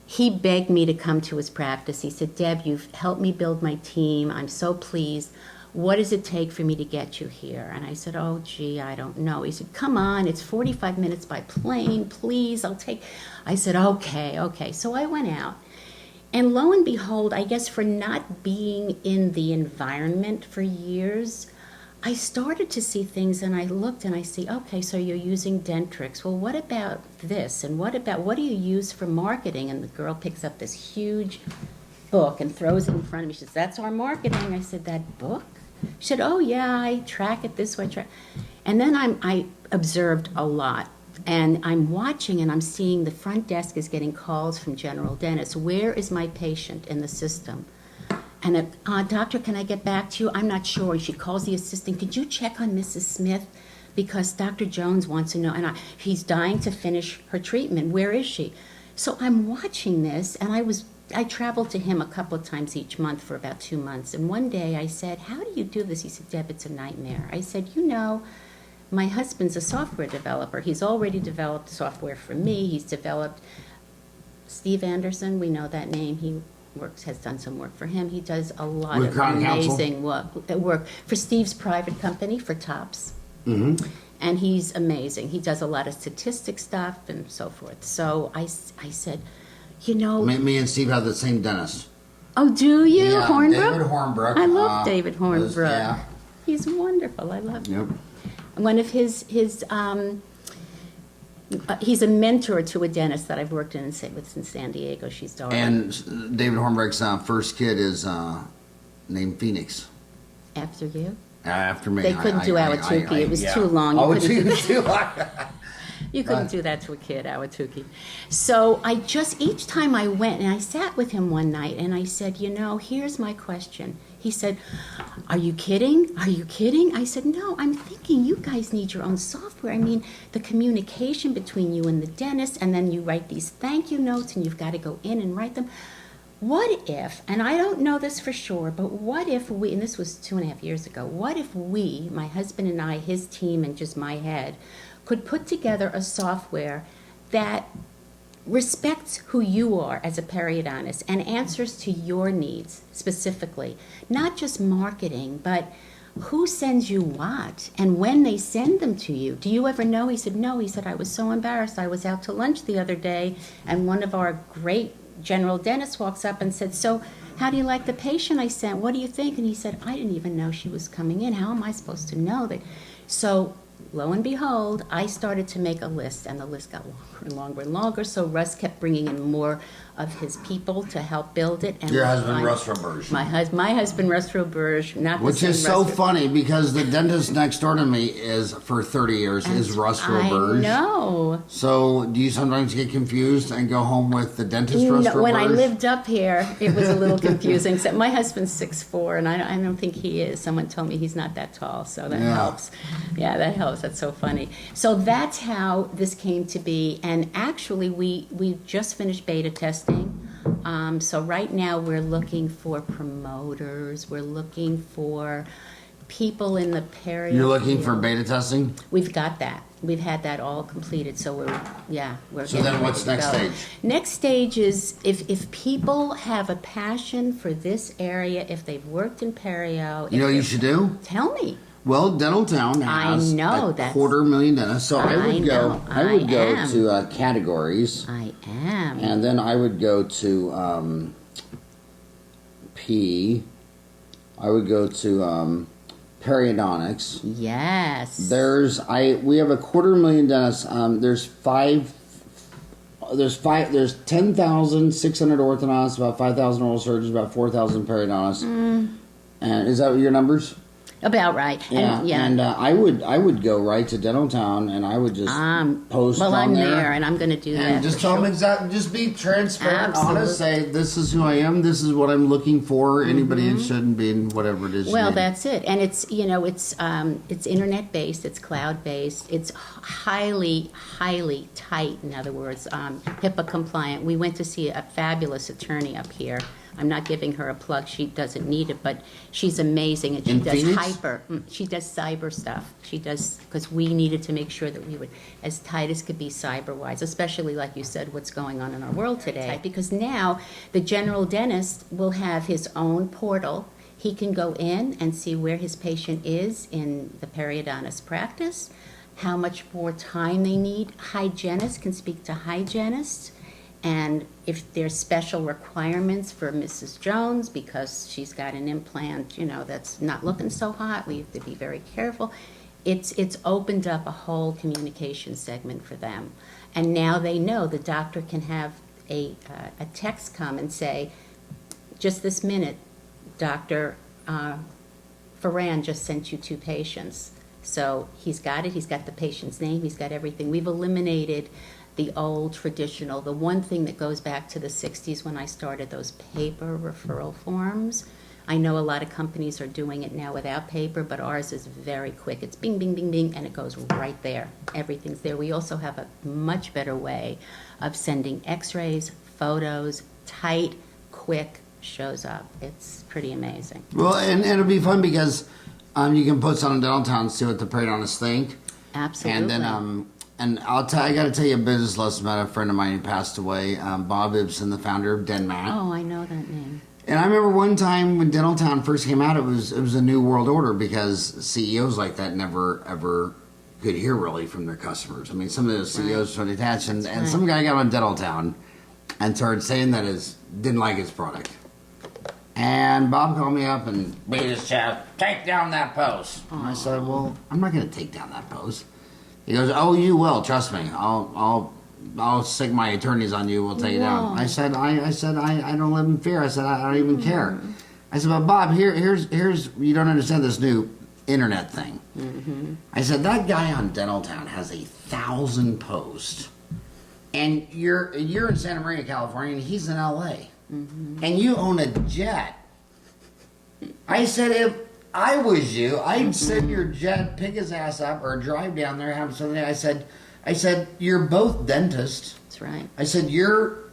He begged me to come to his practice. He said, Deb, you've helped me build my team. I'm so pleased. What does it take for me to get you here? And I said, oh, gee, I don't know. He said, come on, it's 45 minutes by plane. Please, I'll take. I said, okay. So I went out. And lo and behold, I guess for not being in the environment for years, I started to see things, and I looked and I see, okay, so you're using Dentrix. Well, what about this? And what do you use for marketing? And the girl picks up this huge book and throws it in front of me. She says, that's our marketing. I said, that book? She said, oh, yeah, I track it this way. And then I observed a lot. And I'm watching, and I'm seeing the front desk is getting calls from general dentists. Where is my patient in the system? And doctor, can I get back to you? I'm not sure. She calls the assistant. Could you check on Mrs. Smith? Because Dr. Jones wants to know. And he's dying to finish her treatment. Where is she? So I'm watching this, and I traveled to him a couple of times each month for about 2 months. And one day I said, how do you do this? He said, Deb, it's a nightmare. I said, my husband's a software developer. He's already developed software for me. He's developed Steve Anderson. We know that name. He has done some work for him. He does a lot of amazing work for Steve's private company, for Tops. Mm-hmm. And he's amazing. He does a lot of statistic stuff and so forth. So I said, Me and Steve have the same dentist. Oh, do you? Yeah, Hornbrook? David Hornbrook. I love David Hornbrook. Yeah. He's wonderful. I love him. Yep. One of his he's a mentor to a dentist that I've worked with in San Diego. She's daughter. And David Hornbrook's first kid is named Phoenix. After you? After me. They couldn't do Awatuki. It was too long. Oh, too long. You couldn't do that to a kid, Awatuki. So each time I went, and I sat with him one night, and I said, here's my question. He said, are you kidding? Are you kidding? I said, no, I'm thinking you guys need your own software. I mean, the communication between you and the dentist, and then you write these thank you notes, and you've got to go in and write them. What if, and I don't know this for sure, but what if we, and this was 2.5 years ago, what if we, my husband and I, his team, and just my head, could put together a software that respects who you are as a periodontist and answers to your needs specifically. Not just marketing, but who sends you what and when they send them to you. Do you ever know? He said, no. He said, I was so embarrassed. I was out to lunch the other day, and one of our great general dentists walks up and said, so how do you like the patient I sent? What do you think? And he said, I didn't even know she was coming in. How am I supposed to know that? So lo and behold, I started to make a list, and the list got longer and longer and longer. So Russ kept bringing in more of his people to help build it. And your husband, Russ Roberge. My husband, Russ Roberge, not the Which same is so Russ funny because the dentist next door to me is for 30 years is Russ Roberge. I know. So do you sometimes get confused and go home with the dentist Russ Roberge? When I lived up here, it was a little confusing. Except my husband's 6'4", and I don't think he is. Someone told me he's not that tall, so that helps. Yeah, that helps. That's so funny. So that's how this came to be. And actually, we just finished beta testing. So right now we're looking for promoters. We're looking for people in the perio. You're looking for beta testing? We've got that. We've had that all completed. So we're. So then what's next stage? Next stage is if people have a passion for this area, if they've worked in perio. You know what you should do? Tell me. Well, Dentaltown has a 250,000 dentists, so I would go to categories. I am. And then I would go to P. I would go to periodontics. Yes. We have a 250,000 dentists. There's 10,600 orthodontists, about 5,000 oral surgeons, about 4,000 periodontists. And is that your numbers? About right. Yeah, and I would go right to Dentaltown, and I would just post. Well, on I'm there, and I'm going to do that. and just tell them exactly. Just be transparent, honest. Say this is who I am. This is what I'm looking for. Anybody interested in being whatever it is. Well, that's it, and it's it's internet based. It's cloud based. It's highly tight. In other words, HIPAA compliant. We went to see a fabulous attorney up here. I'm not giving her a plug. She doesn't need it, but she's amazing, and she does She does cyber stuff. She does, because we needed to make sure that we were as tight as could be cyber-wise, especially like you said, what's going on in our world today. Because now the general dentist will have his own portal. He can go in and see where his patient is in the periodontist practice, how much more time they need. Hygienists can speak to hygienists. And if there's special requirements for Mrs. Jones because she's got an implant, that's not looking so hot, we have to be very careful. It's opened up a whole communication segment for them. And now they know the doctor can have a text come and say, just this minute, Dr. Ferran just sent you 2 patients. So he's got it. He's got the patient's name. He's got everything. We've eliminated the old traditional, the one thing that goes back to the 60s when I started, those paper referral forms. I know a lot of companies are doing it now without paper, but ours is very quick. It's bing, bing, bing, bing, and it goes right there. Everything's there. We also have a much better way of sending x-rays, photos, tight, quick, shows up. It's pretty amazing. Well, and it'll be fun because you can put some on Dentaltown and see what the periodontists think. Absolutely. And then and I got to tell you a business lesson about a friend of mine who passed away, Bob Ibsen, the founder of Denmat. Oh, I know that name. And I remember one time when Dentaltown first came out, it was a new world order because CEOs like that never ever could hear really from their customers. I mean, some of those CEOs were detached, and some guy got on Dentaltown and started saying that didn't like his product. And Bob called me up and beat his chest, take down that post. And I said, well, I'm not going to take down that post. He goes, oh, you will. Trust me. I'll stick my attorneys on you. We'll take it down. I said, I don't live in fear. I said, I don't even care. I said, but Bob, here's you don't understand this new internet thing. I said, that guy on Dentaltown has 1,000 posts, and you're in Santa Maria, California, and he's in L.A. And you own a jet. I said, if I was you, I'd send your jet, pick his ass up, or drive down there, have something. I said, you're both dentists. That's right. I said,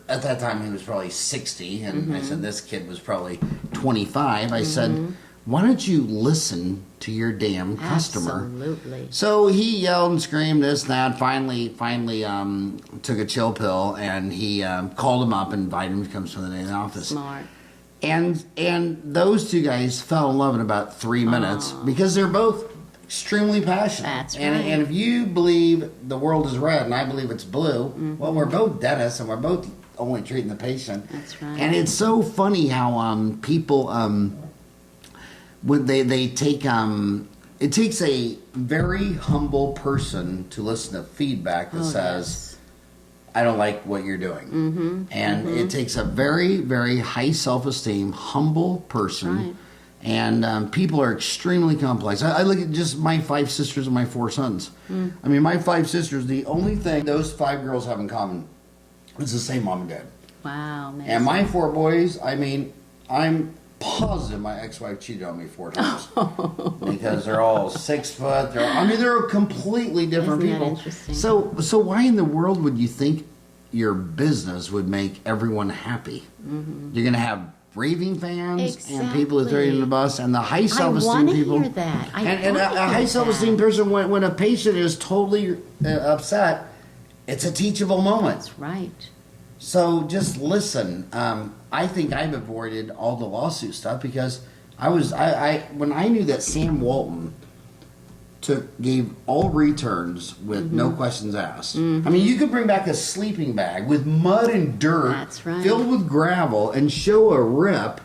at that time he was probably 60, and I said, this kid was probably 25. I said, why don't you listen to your damn customer? Absolutely. So he yelled and screamed this and that. Finally, took a chill pill, and he called him up and invited him to come spend the day in the office. Smart. And those two guys fell in love in about 3 minutes because they're both extremely passionate. That's right. And if you believe the world is red and I believe it's blue, well, we're both dentists and we're both only treating the patient. That's right. And it's so funny how people when they take it takes a very humble person to listen to feedback that says, I don't like what you're doing. And it takes a very, very high self-esteem, humble person. Right. And people are extremely complex. I look at just my 5 sisters and my 4 sons. I mean, my 5 sisters, the only thing those 5 girls have in common is the same mom and dad. Wow, man. And my 4 boys, I mean, I'm positive my ex-wife cheated on me 4 times. Because they're all 6 foot. They're completely different Isn't that people. interesting? So why in the world would you think your business would make everyone happy? You're going to have raving fans and people who throw you in the bus, and the high self-esteem people. I want to hear that. And a high self-esteem person, when a patient is totally upset, it's a teachable moment. That's right. So just listen. I think I've avoided all the lawsuit stuff because when I knew that Sam Walton gave all returns with no questions asked. I mean, you could bring back a sleeping bag with mud and dirt That's right. filled with gravel and show a rip,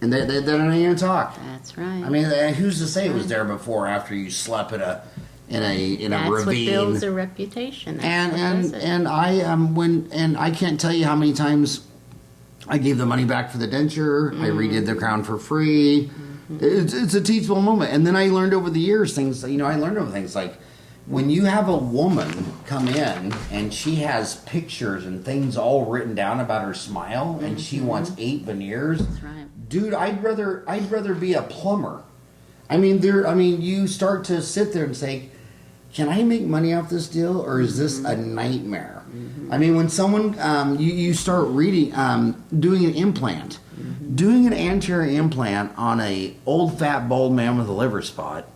and they're not going to talk. That's right. I mean, who's to say it was there before or after you slept in a ravine? That's what builds a reputation. That's And I can't tell you how many times I gave the money back for the denture. I redid the crown for free. It's a teachable moment. And then I learned over the years things like when you have a woman come in and she has pictures and things all written down about her smile and she wants 8 veneers. That's right. Dude, I'd rather be a plumber. You start to sit there and say, can I make money off this deal, or is this a nightmare? I mean, when someone, you start reading, doing an implant, doing an anterior implant on a old fat bald man with a liver spot,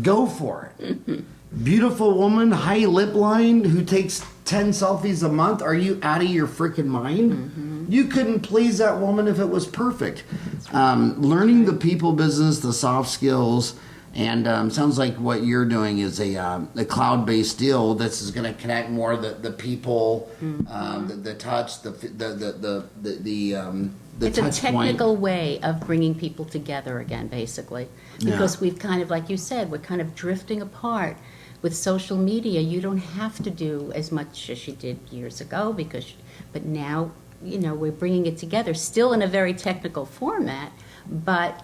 go for it. Beautiful woman, high lip line, who takes 10 selfies a month. Are you out of your freaking mind? You couldn't please that woman if it was perfect. Learning the people business, the soft skills. And sounds like what you're doing is a cloud-based deal that's going to connect more the people, the touch, the it's touch a technical way of bringing people together again, basically, because we've kind of, like you said, we're kind of drifting apart. With social media, you don't have to do as much as you did years ago but now, we're bringing it together, still in a very technical format, but.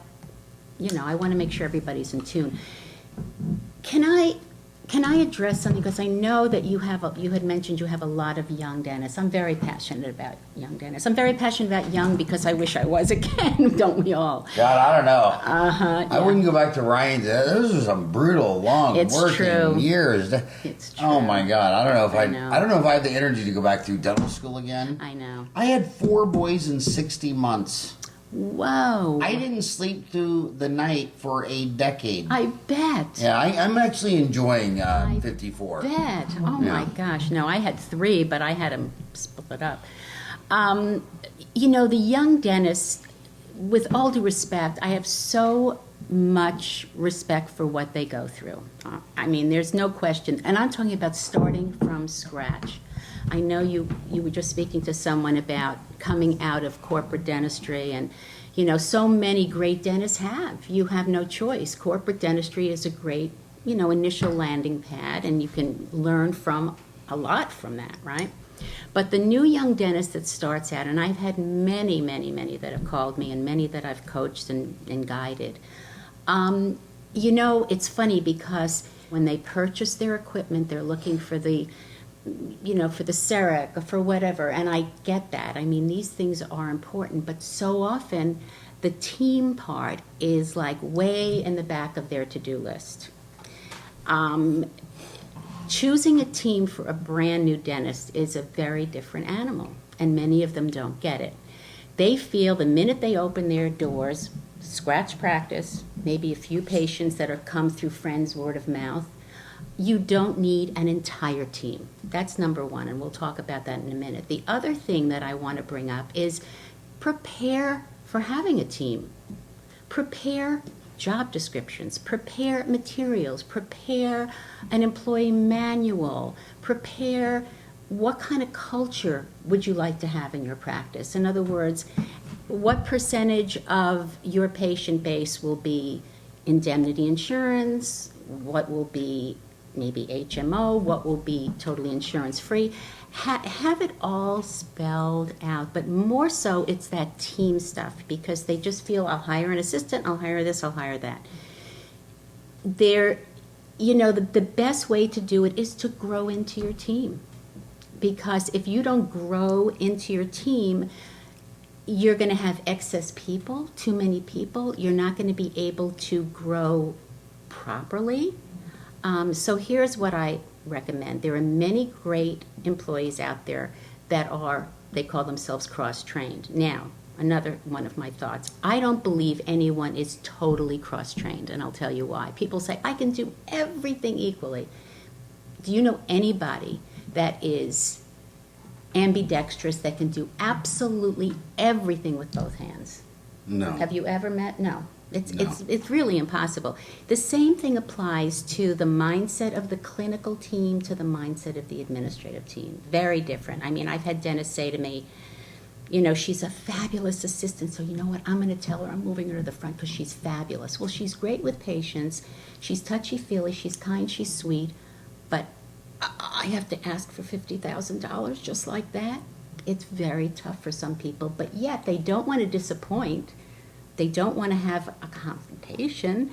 I want to make sure everybody's in tune. Can I address something? Because I know that you had mentioned you have a lot of young dentists. I'm very passionate about young dentists. I'm very passionate about young because I wish I was again, don't we all? God, I don't know. I wouldn't go back to Ryan's. Those are some brutal, long working years. It's true. Oh my God, I don't know if I have the energy to go back through dental school again. I know. I had 4 boys in 60 months. Whoa. I didn't sleep through the night for a decade. I bet. Yeah, I'm actually enjoying 54. I bet. Oh my gosh. No, I had 3, but I had them split up. The young dentists, with all due respect, I have so much respect for what they go through. There's no question. And I'm talking about starting from scratch. I know you were just speaking to someone about coming out of corporate dentistry, and so many great dentists you have no choice. Corporate dentistry is a great initial landing pad, and you can learn a lot from that, right? But the new young dentist that starts out, and I've had many that have called me and many that I've coached and guided, it's funny because when they purchase their equipment, they're looking for the for the CEREC or for whatever, and I get that. These things are important, but so often the team part is like way in the back of their to-do list. Choosing a team for a brand new dentist is a very different animal, and many of them don't get it. They feel the minute they open their doors, scratch practice, maybe a few patients that are come through friends, word of mouth. You don't need an entire team. That's number one, and we'll talk about that in a minute. The other thing that I want to bring up is prepare for having a team. Prepare job descriptions, prepare materials, prepare an employee manual, prepare what kind of culture would you like to have in your practice. In other words, what percentage of your patient base will be indemnity insurance, what will be maybe HMO, what will be totally insurance-free. Have it all spelled out, but more so it's that team stuff, because they just feel, I'll hire an assistant, I'll hire this, I'll hire that. The best way to do it is to grow into your team, because if you don't grow into your team, you're going to have excess people, too many people. You're not going to be able to grow properly. So here's what I recommend. There are many great employees out there that they call themselves cross-trained. Now, another one of my thoughts. I don't believe anyone is totally cross-trained, and I'll tell you why. People say, I can do everything equally. Do you know anybody that is ambidextrous, that can do absolutely everything with both hands? No. Have you ever met? No. No. It's really impossible. The same thing applies to the mindset of the clinical team to the mindset of the administrative team. Very different. I mean, I've had dentists say to me, she's a fabulous assistant, so you know what, I'm going to tell her I'm moving her to the front because she's fabulous. Well, she's great with patients. She's touchy-feely. She's kind. She's sweet. But I have to ask for $50,000 just like that. It's very tough for some people, but yet they don't want to disappoint. They don't want to have a confrontation.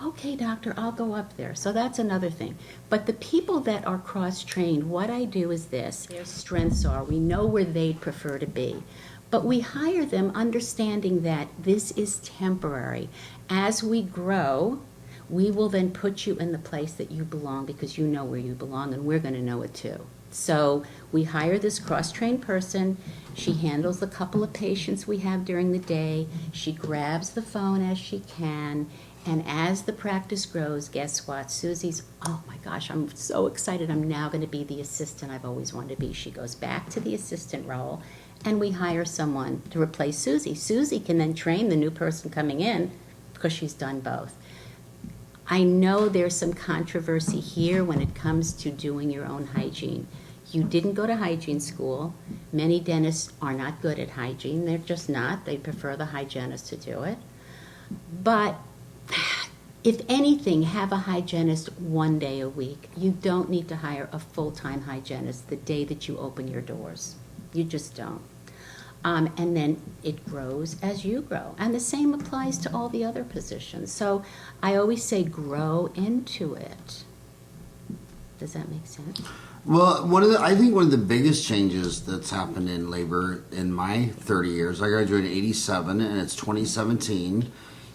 Okay, doctor, I'll go up there. So that's another thing. But the people that are cross-trained, what I do is this. Their strengths are, we know where they'd prefer to be. But we hire them understanding that this is temporary. As we grow, we will then put you in the place that you belong, because you know where you belong, and we're going to know it too. So we hire this cross-trained person. She handles the couple of patients we have during the day. She grabs the phone as she can. And as the practice grows, guess what? Susie's, oh my gosh, I'm so excited. I'm now going to be the assistant I've always wanted to be. She goes back to the assistant role, and we hire someone to replace Susie. Susie can then train the new person coming in because she's done both. I know there's some controversy here when it comes to doing your own hygiene. You didn't go to hygiene school. Many dentists are not good at hygiene. They're just not. They prefer the hygienist to do it. But if anything, have a hygienist one day a week. You don't need to hire a full-time hygienist the day that you open your doors. You just don't. And then it grows as you grow. And the same applies to all the other positions. So I always say grow into it. Does that make sense? Well, I think one of the biggest changes that's happened in labor in my 30 years, I graduated in 87 and it's 2017,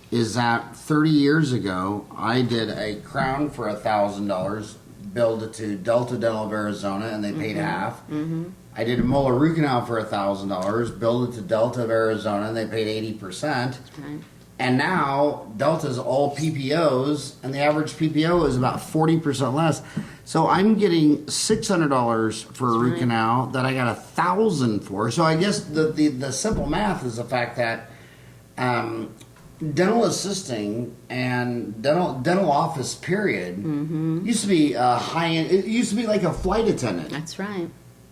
is that 30 years ago, I did a crown for $1,000, billed it to Delta Dental of Arizona, and they paid half. Mm-hmm. I did a molar root canal for $1,000, billed it to Delta of Arizona, and they paid 80%. Right. And now Delta's all PPOs, and the average PPO is about 40% less. So I'm getting $600 for a root canal that I got $1,000 for. So I guess the simple math is the fact that dental assisting and dental office period used to be high end. It used to be like a flight attendant. That's right.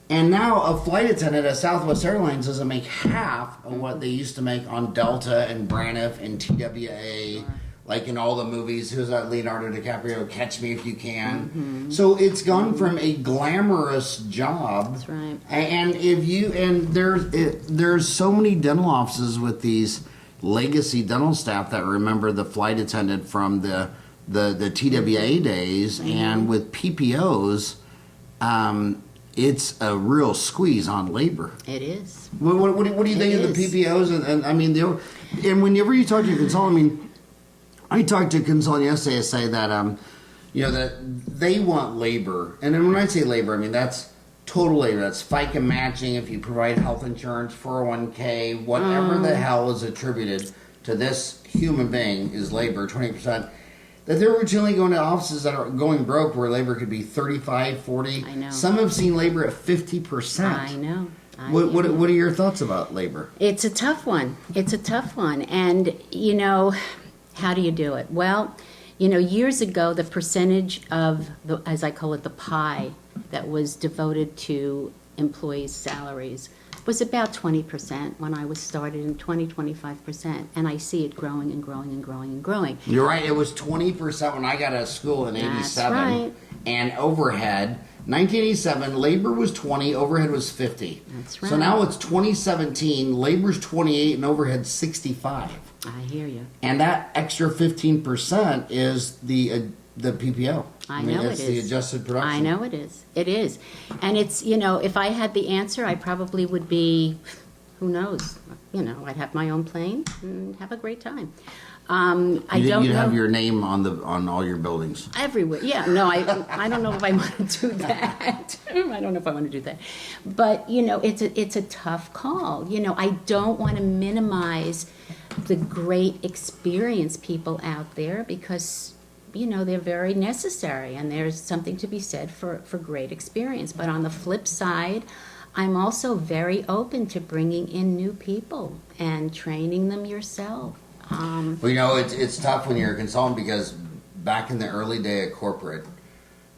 And now a flight attendant at Southwest Airlines doesn't make half of what they used to make on Delta and Braniff and TWA, like in all the movies. Who's that? Leonardo DiCaprio, Catch Me If You Can. Mm-hmm. So it's gone from a glamorous job. That's right. There's so many dental offices with these legacy dental staff that remember the flight attendant from the TWA days, and with PPOs. It's a real squeeze on labor. It is. What do you think of the PPOs? And I mean, and whenever you talk to your consultant, I talked to a consultant yesterday to say that that they want labor, and then when I say labor, I mean that's total labor. That's FICA matching if you provide health insurance, 401k, whatever the hell is attributed to this human being is labor, 20%, that they're routinely going to offices that are going broke where labor could be 35, 40. I know. Some have seen labor at 50%. I know. What are your thoughts about labor? It's a tough one. It's a tough one. And, how do you do it? Well, years ago, the percentage of, as I call it, the pie that was devoted to employees' salaries was about 20% when I was started, in 25%. And I see it growing and growing and growing and growing. You're right. It was 20% when I got out of school in That's 87. right. And overhead, 1987, labor was 20, overhead was 50. That's right. So now it's 2017, labor's 28 and overhead's 65. I hear you. And that extra 15% is the PPO. I know it's it the is. adjusted production. I know it is. It is. And it's, if I had the answer, I probably would be, who knows, I'd have my own plane and have a great time. I don't You'd know. have your name on all your buildings. Everywhere. Yeah, no, I don't know if I want to do that. I don't know if I want to do that. But, it's a tough call. I don't want to minimize the great experience people out there because, they're very necessary and there's something to be said for great experience. But on the flip side, I'm also very open to bringing in new people and training them yourself. Well, it's tough when you're a consultant because back in the early day of corporate,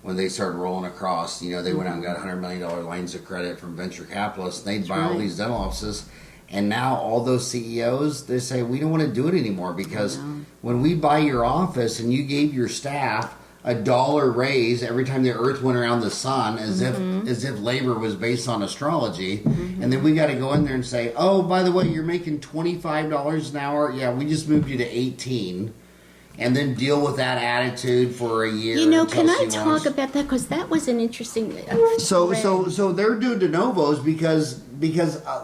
when they started rolling across, they went out and got $100 million lines of credit from venture capitalists. And they'd buy all these dental offices. And now all those CEOs, they say, we don't want to do it anymore because when we buy your office and you gave your staff $1 raise every time the earth went around the sun as if labor was based on astrology, and then we got to go in there and say, oh, by the way, you're making $25 an hour. Yeah, we just moved you to 18, and then deal with that attitude for a year. Can I talk about that? Because that was an interesting. So they're doing de novos because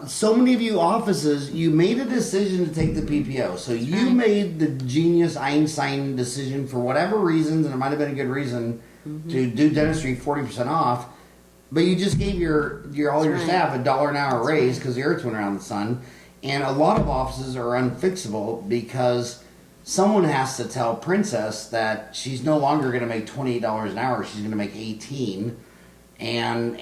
so many of you offices, you made a decision to take the PPO. So you made the genius Einstein decision for whatever reasons, and it might have been a good reason to do dentistry 40% off. But you just gave your staff $1 an hour raise because the earth went around the sun. And a lot of offices are unfixable because someone has to tell Princess that she's no longer going to make $28 an hour. She's going to make 18. And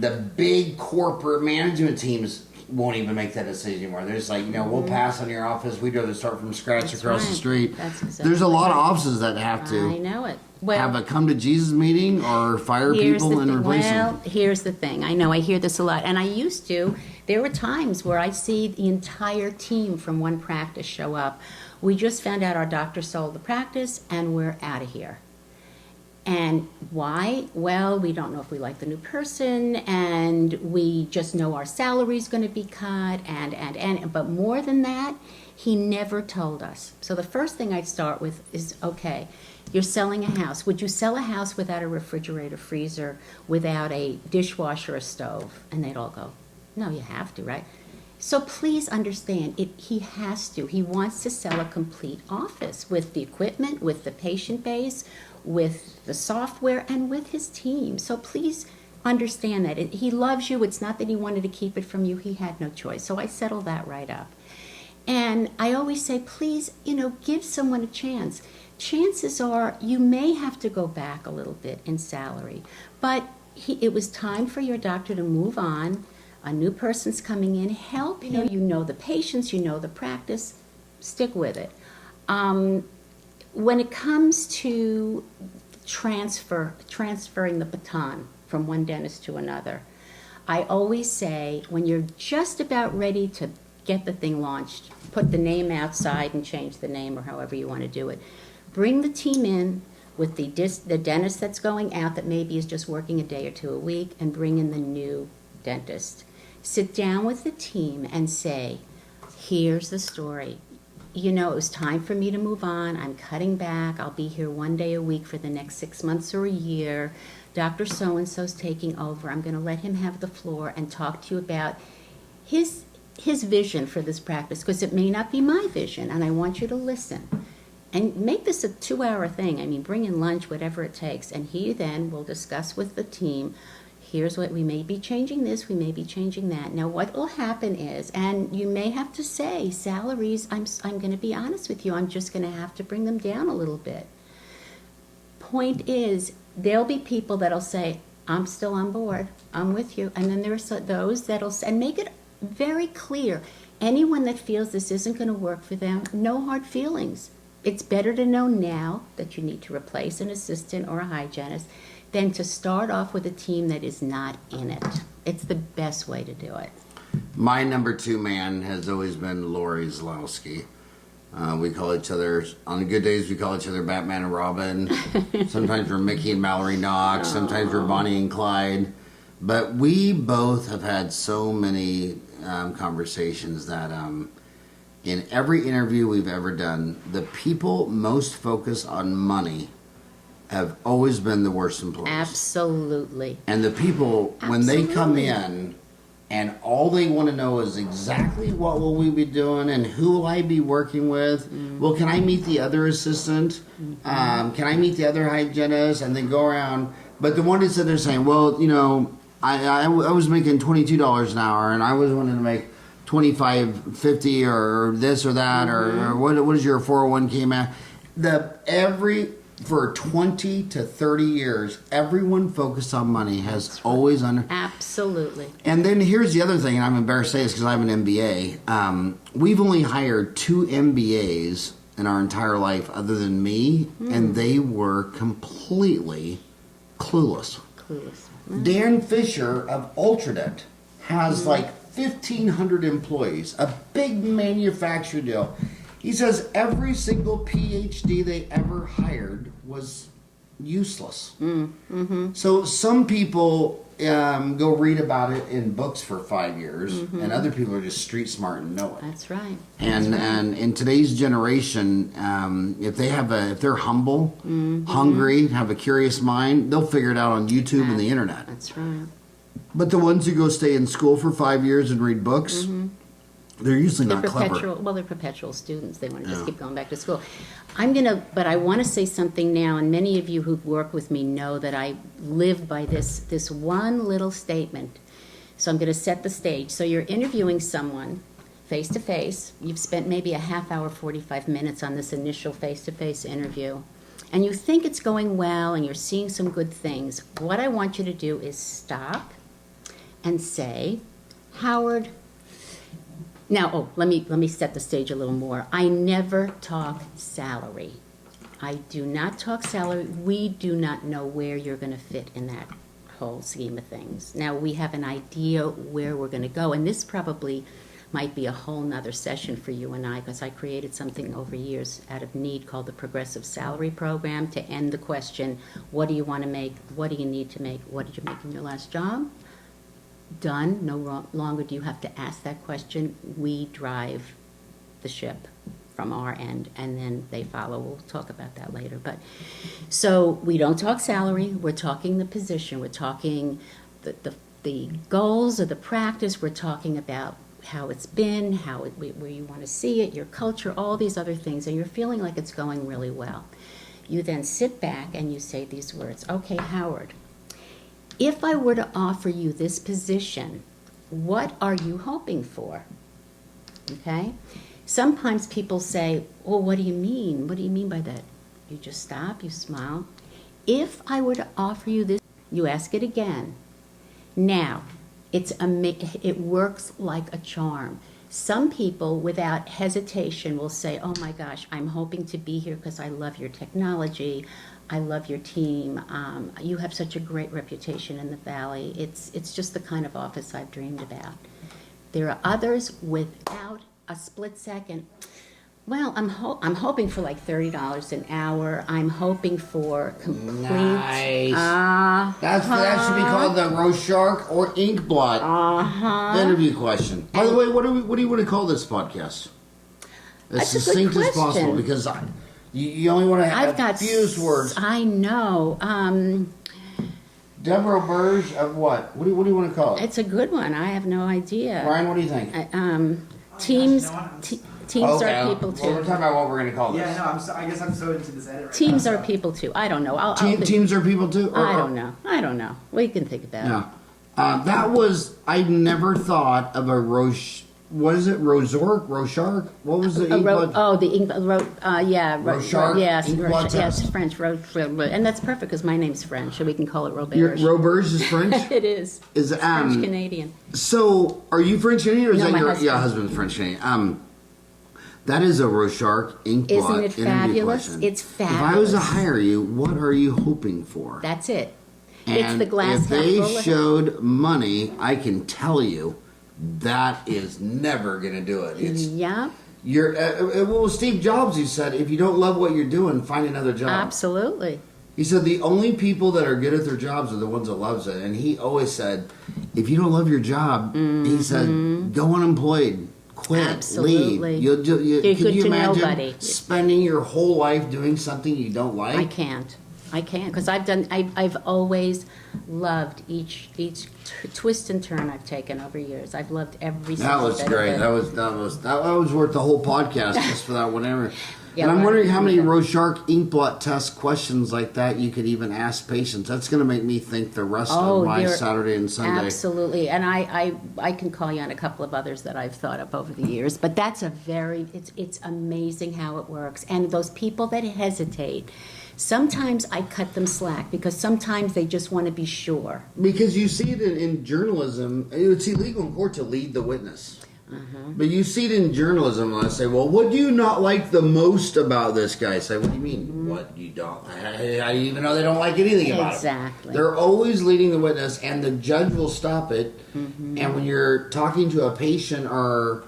the big corporate management teams won't even make that decision anymore. They're just like, we'll pass on your office. We'd rather start from scratch across the street. That's exactly There's a lot of offices that have to I know it. Well, have a come to Jesus meeting or fire people and replace them. Well, here's the thing. I know I hear this a lot. And I used to. There were times where I see the entire team from one practice show up. We just found out our doctor sold the practice and we're out of here. And why? Well, we don't know if we like the new person, and we just know our salary's going to be cut, and. But more than that, he never told us. So the first thing I'd start with is, okay, you're selling a house. Would you sell a house without a refrigerator, freezer, without a dishwasher, a stove? And they'd all go, no, you have to, right? So please understand, he has to. He wants to sell a complete office with the equipment, with the patient base, with the software, and with his team. So please understand that. He loves you. It's not that he wanted to keep it from you. He had no choice. So I settled that right up. And I always say, please, give someone a chance. Chances are you may have to go back a little bit in salary. But it was time for your doctor to move on. A new person's coming in. Help him. You know the patients. You know the practice. Stick with it. When it comes to transferring the baton from one dentist to another, I always say when you're just about ready to get the thing launched, put the name outside and change the name or however you want to do it, bring the team in with the dentist that's going out that maybe is just working a day or two a week, and bring in the new dentist. Sit down with the team and say, here's the story. It was time for me to move on. I'm cutting back. I'll be here one day a week for the next 6 months or a year. Dr. So-and-so's taking over. I'm going to let him have the floor and talk to you about his vision for this practice, because it may not be my vision, and I want you to listen. And make this a 2-hour thing. Bring in lunch, whatever it takes. And he then will discuss with the team, here's what we may be changing this, we may be changing that. Now what will happen is, and you may have to say, salaries, I'm going to be honest with you, I'm just going to have to bring them down a little bit. Point is, there'll be people that'll say, I'm still on board, I'm with you. And then there's those that'll, and make it very clear, anyone that feels this isn't going to work for them, no hard feelings. It's better to know now that you need to replace an assistant or a hygienist than to start off with a team that is not in it. It's the best way to do it. My number 2 man has always been Lori Zlowski. We call each other, on good days, we call each other Batman and Robin. Sometimes we're Mickey and Mallory Knox. Sometimes we're Bonnie and Clyde. But we both have had so many conversations that in every interview we've ever done, the people most focused on money have always been the worst employees. Absolutely. And the people, when they come in, and all they want to know is exactly what will we be doing and who will I be working with. Well, can I meet the other assistant? Can I meet the other hygienist? And then go around. But the one that said they're saying, well, you know, I was making $22 an hour, and I was wanting to make $25.50 or this or that, or what is your 401k match? For 20 to 30 years, everyone focused on money has always under. Absolutely. And then here's the other thing, and I'm embarrassed to say this because I have an MBA. We've only hired 2 MBAs in our entire life other than me, and they were completely clueless. Dan Fisher of Ultradent has like 1,500 employees, a big manufacturing deal. He says every single PhD they ever hired was useless. So some people go read about it in books for 5 years, and other people are just street smart and know it. That's right. And in today's generation, if they're humble, hungry, have a curious mind, they'll figure it out on YouTube and the internet. That's right. But the ones who go stay in school for 5 years and read books, they're usually not clever. Well, they're perpetual students. They want to just keep going back to school. But I want to say something now, and many of you who work with me know that I live by this one little statement. So I'm going to set the stage. So you're interviewing someone face to face. You've spent maybe a half hour, 45 minutes on this initial face to face interview, and you think it's going well, and you're seeing some good things. What I want you to do is stop and say, Howard. Now, let me set the stage a little more. I never talk salary. I do not talk salary. We do not know where you're going to fit in that whole scheme of things. Now, we have an idea where we're going to go, and this probably might be a whole nother session for you and I, because I created something over years out of need called the Progressive Salary Program to end the question, what do you want to make? What do you need to make? What did you make in your last job? Done. No longer do you have to ask that question. We drive the ship from our end, and then they follow. We'll talk about that later. But so we don't talk salary. We're talking the position. We're talking the goals of the practice. We're talking about how it's been, where you want to see it, your culture, all these other things, and you're feeling like it's going really well. You then sit back and you say these words. Okay, Howard. If I were to offer you this position, what are you hoping for? Okay? Sometimes people say, well, what do you mean? What do you mean by that? You just stop, you smile. If I were to offer you this, you ask it again. Now, it works like a charm. Some people, without hesitation, will say, oh my gosh, I'm hoping to be here because I love your technology. I love your team. You have such a great reputation in the Valley. It's just the kind of office I've dreamed about. There are others without a split second. Well, I'm hoping for like $30 an hour. I'm hoping for complete. Nice. That should be called the Rorschach or ink blot interview question. By the way, what do you want to call this podcast? As succinct as possible, because you only want to have a few words. I know. Deb Roberge of what? What do you want to call it? It's a good one. I have no idea. Ryan, what do you think? Teams are people too. Well, we're talking about what we're going to call this. Yeah, no, I guess I'm so into this edit right Teams now. are people too. I don't know. Teams are people too? I don't know. We can think about it. I never thought of a what is it? Rochard? What was the ink blood? The ink blood. Rochard? Yes, Ink blood yes, test. French. And that's perfect because my name's French, so we can call it Your Roberge. Roberge is French? It is. Is French Canadian. So, are you French Canadian, or is No, that my your husband. husband's French Canadian? That is a Rochard ink Isn't blot it interview fabulous? question. It's If I was to fabulous. hire you, what are you hoping for? That's it. And it's the glass if half they full. showed money, I can tell you that is never going to do it. It's Yeah, well, Steve Jobs, he said, if you don't love what you're doing, find another job. absolutely. He said the only people that are good at their jobs are the ones that loves it. And he always said, if you don't love your job, he said, go unemployed, quit, Absolutely. leave. You're Can good you to imagine nobody. spending your whole life doing something you don't like? I can't because I've always loved each twist and turn I've taken over years. I've loved every That single was bit great. of it. That was worth the whole podcast just for that whatever. Yeah, And I'm right. wondering how many Rorschach ink blot test questions like that you could even ask patients. That's going to make me think the rest of my you're- Saturday and Sunday. Absolutely, and I can call you on a couple of others that I've thought up over the years. But that's it's amazing how it works. And those people that hesitate, sometimes I cut them slack because sometimes they just want to be sure. Because you see it in journalism, it's illegal in court to lead the witness. But you see it in journalism, and I say, well, what do you not like the most about this guy? I say, what do you mean? What you don't? How do you even know they don't like anything about Exactly. it? They're always leading the witness, and the judge will stop it. And when you're talking to a patient or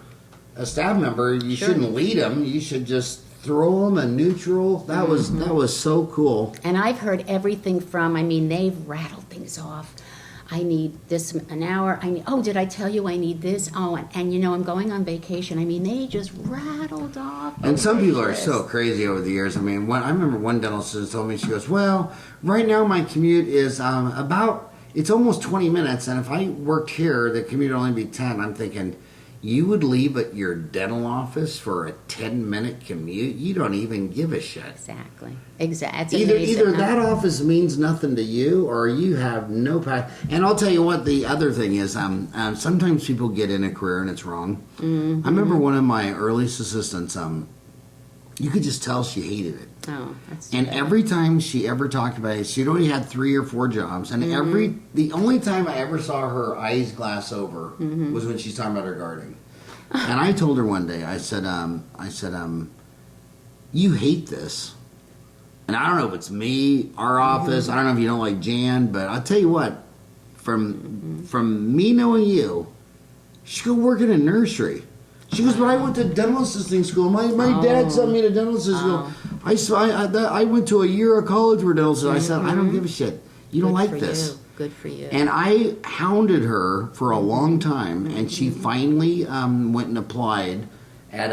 a staff member, you shouldn't lead them. You should just throw them a neutral. That was so cool. And I've heard everything from, they've rattled things off. I need this an hour. Did I tell you I need this? Oh, and I'm going on vacation. They just rattled off. And some people are this. so crazy over the years. I remember one dental assistant told me, she goes, well, right now my commute is it's almost 20 minutes. And if I worked here, the commute would only be 10. I'm thinking, you would leave at your dental office for a 10-minute commute? You don't even give a shit. Exactly. It's amazing, Either huh? that office means nothing to you, or you have no passion. And I'll tell you what, the other thing is, sometimes people get in a career and it's wrong. I remember one of my earliest assistants, you could just tell she hated it. Oh, that's And true. every time she ever talked about it, she'd already had 3 or 4 jobs. And the only time I ever saw her eyes glass over was when she's talking about her gardening. And I told her one day, I said, you hate this. And I don't know if it's me, our office. I don't know if you don't like Jan, but I'll tell you what, from me knowing you, she go work in a nursery. She goes, but I went to dental assisting school. My dad sent me to dental assisting school. I went to a year of college for dental assisting. I said, I don't give a shit. You don't like this. Good for you. And I hounded her for a long time, and she finally went and applied at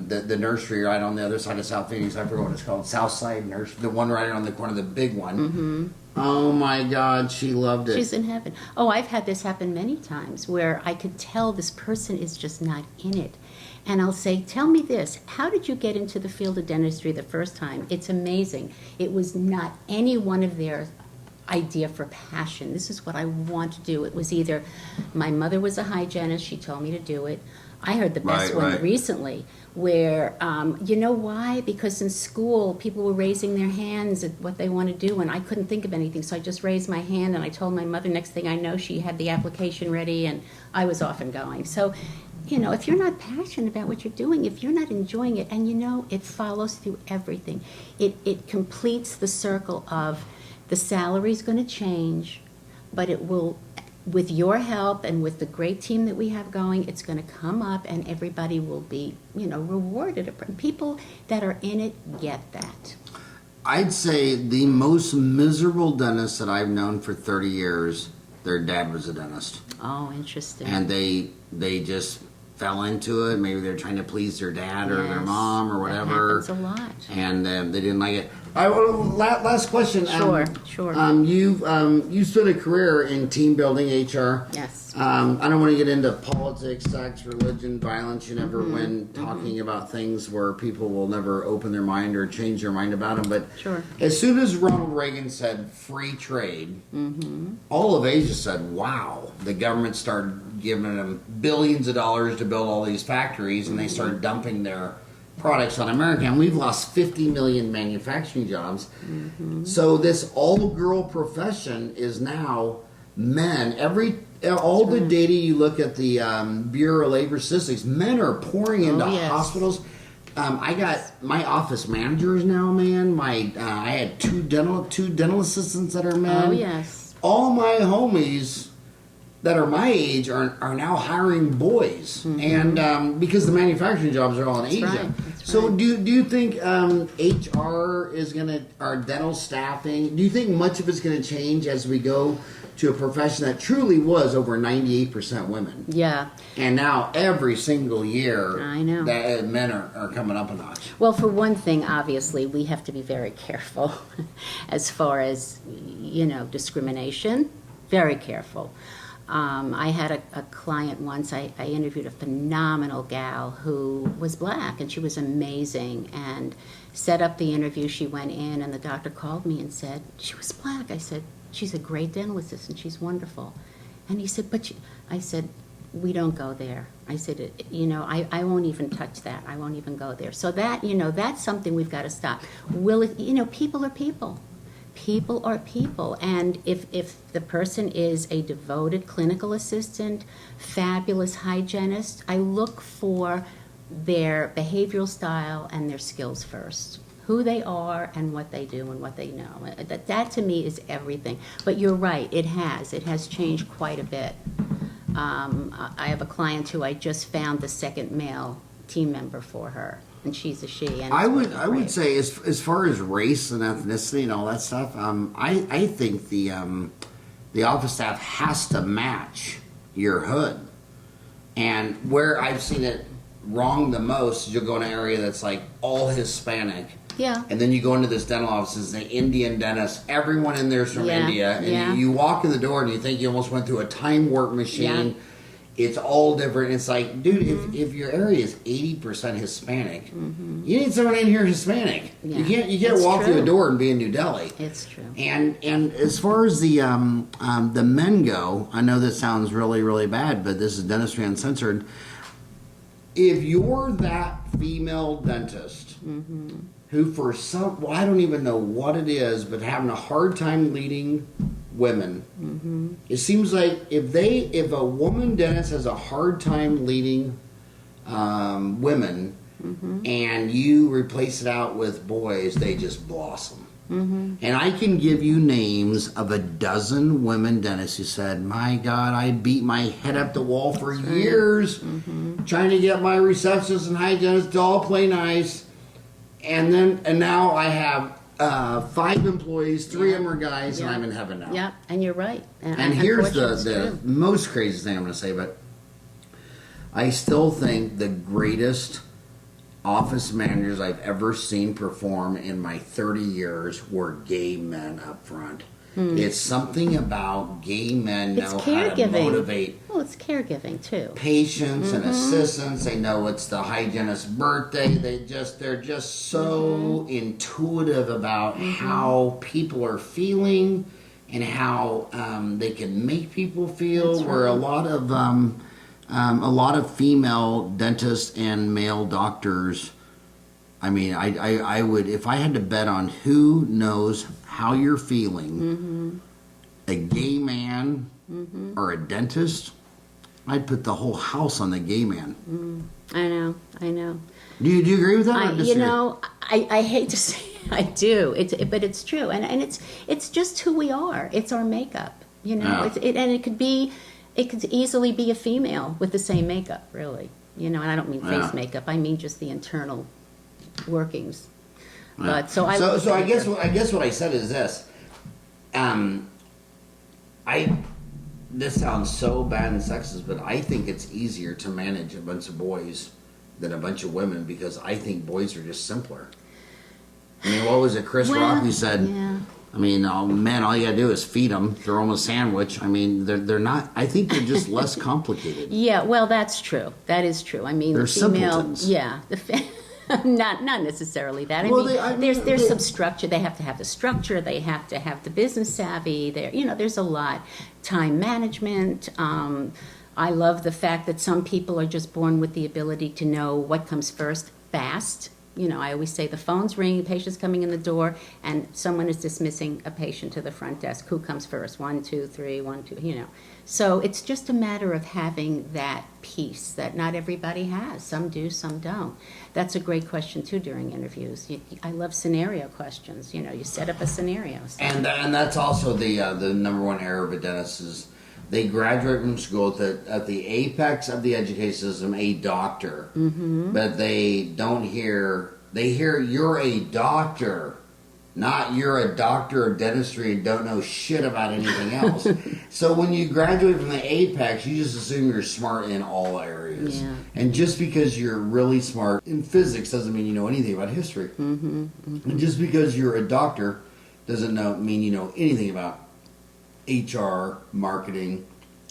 the nursery right on the other side of South Phoenix. I forget what it's called. Southside Nursery, the one right on the corner, the big one. Oh my God, she loved it. She's in heaven. Oh, I've had this happen many times where I could tell this person is just not in it. And I'll say, tell me this, how did you get into the field of dentistry the first time? It's amazing. It was not any one of their idea for passion. This is what I want to do. It was either my mother was a hygienist, she told me to do it. I heard the best one recently where, you know why? Because in school, people were raising their hands at what they want to do, and I couldn't think of anything. So I just raised my hand, and I told my mother, next thing I know, she had the application ready, and I was off and going. So, if you're not passionate about what you're doing, if you're not enjoying it, and it follows through everything. It completes the circle of the salary's going to change, but it will, with your help and with the great team that we have going, it's going to come up and everybody will be, rewarded. People that are in it get that. I'd say the most miserable dentist that I've known for 30 years, their dad was a dentist. Oh, interesting. And they just fell into it. Maybe they're trying to please their dad or their Yes, mom or whatever. That happens a lot. And they didn't like it. Last question. Sure. You spent a career in team building, HR. Yes. I don't want to get into politics, sex, religion, violence. You never win talking about things where people will never open their mind or change their mind about them. But Sure. as soon as Ronald Reagan said free trade, all of Asia said, wow. The government started giving them billions of dollars to build all these factories, and they started dumping their products on America, and we've lost 50 million manufacturing jobs. So this all-girl profession is now men. All the data you look at the Bureau of Labor Statistics, men are pouring into hospitals. I got my office managers now, man. I had two dental assistants that are men. Oh, yes. All my homies that are my age are now hiring boys, and because the manufacturing jobs are all in Asia. Right. So do you think HR is our dental staffing? Do you think much of it's gonna change as we go to a profession that truly was over 98% women? Yeah. And now every single year, I know. that men are coming up a notch. Well, for one thing, obviously, we have to be very careful as far as, discrimination. Very careful. I had a client once, I interviewed a phenomenal gal who was black, and she was amazing, and set up the interview. She went in, and the doctor called me and said, she was black. I said, she's a great dental assistant, she's wonderful. And he said, I said, we don't go there. I said, I won't even touch that. I won't even go there. So that, that's something we've got to stop. People are people. People are people, and if the person is a devoted clinical assistant, fabulous hygienist, I look for their behavioral style and their skills first. Who they are and what they do and what they know. That to me is everything. But you're right, it has changed quite a bit. I have a client who I just found the second male team member for her. And she's a she. And I would say as far as race and ethnicity and all that stuff, I think the office staff has to match your hood. And where I've seen it wrong the most is you'll go in an area that's like all Hispanic. Yeah. And then you go into this dental office, it's the Indian dentist. Everyone in there's from India. And you walk in the door and you think you almost went through a time warp machine. Yeah. It's all different. It's like, dude, if your area is 80% Hispanic, you need someone in here Hispanic. Yeah. You can't walk through a door and be in New Delhi. It's true. And as far as the men go, I know this sounds really, really bad, but this is Dentistry Uncensored. If you're that female dentist who for I don't even know what it is, but having a hard time leading women, it seems like if a woman dentist has a hard time leading women, and you replace it out with boys, they just blossom. And I can give you names of a dozen women dentists who said, my God, I beat my head up the wall for years trying to get my receptionists and hygienists to all play nice. And now I have 5 employees, 3 of them are guys, and I'm in heaven now. Yeah, and you're right. And here's the most crazy thing I'm going to say, but I still think the greatest office managers I've ever seen perform in my 30 years were gay men up front. It's something about gay men know how to motivate. Well, it's caregiving too. Patients and assistants. They know it's the hygienist's birthday. They're just so intuitive about how people are feeling and how they can make people feel. That's Where right. a lot of female dentists and male doctors. I mean, I would, if I had to bet on who knows how you're feeling, a gay man or a dentist, I'd put the whole house on the gay man. I know. Do you agree with that? I hate to say I do. But it's true, and it's just who we are. It's our makeup, Yeah. And it could easily be a female with the same makeup, really. And I don't mean face makeup. I mean just the internal workings. But so I guess what I said is this. this sounds so bad and sexist, but I think it's easier to manage a bunch of boys than a bunch of women because I think boys are just simpler. I mean, what was it Chris Rock who said? Yeah. I mean, men, all you gotta do is feed them, throw them a sandwich. I mean, they're not. I think they're just less complicated. Yeah, well, that's true. That is true. I mean, They're the female, simpletons. yeah, not necessarily that. Well, There's some structure. They have to have the structure. They have to have the business savvy. There's a lot. Time management. I love the fact that some people are just born with the ability to know what comes first, fast. I always say the phone's ringing, patient's coming in the door, and someone is dismissing a patient to the front desk. Who comes first? 1, 2, 3, 1, 2, So it's just a matter of having that piece that not everybody has. Some do, some don't. That's a great question, too, during interviews. I love scenario questions. You set up a scenario. And that's also the number one error of a dentist is they graduate from school at the apex of the education system, a doctor, but they don't hear. They hear you're a doctor, not you're a doctor of dentistry and don't know shit about anything else. So when you graduate from the apex, you just assume you're smart in all areas. Yeah. And just because you're really smart in physics doesn't mean you know anything about history. And just because you're a doctor doesn't mean you know anything about HR, marketing,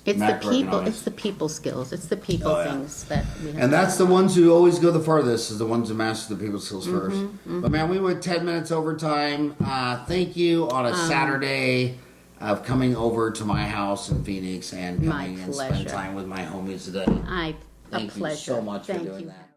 It's the people. macroeconomics. It's the people skills. It's the people things that we have. And that's the ones who always go the farthest, is the ones who master the people skills first. But man, we went 10 minutes over time. Thank you on a Saturday of coming over to my house in Phoenix and My coming and pleasure. spend time with my homies today. A Thank you pleasure. so much Thank for doing you. that.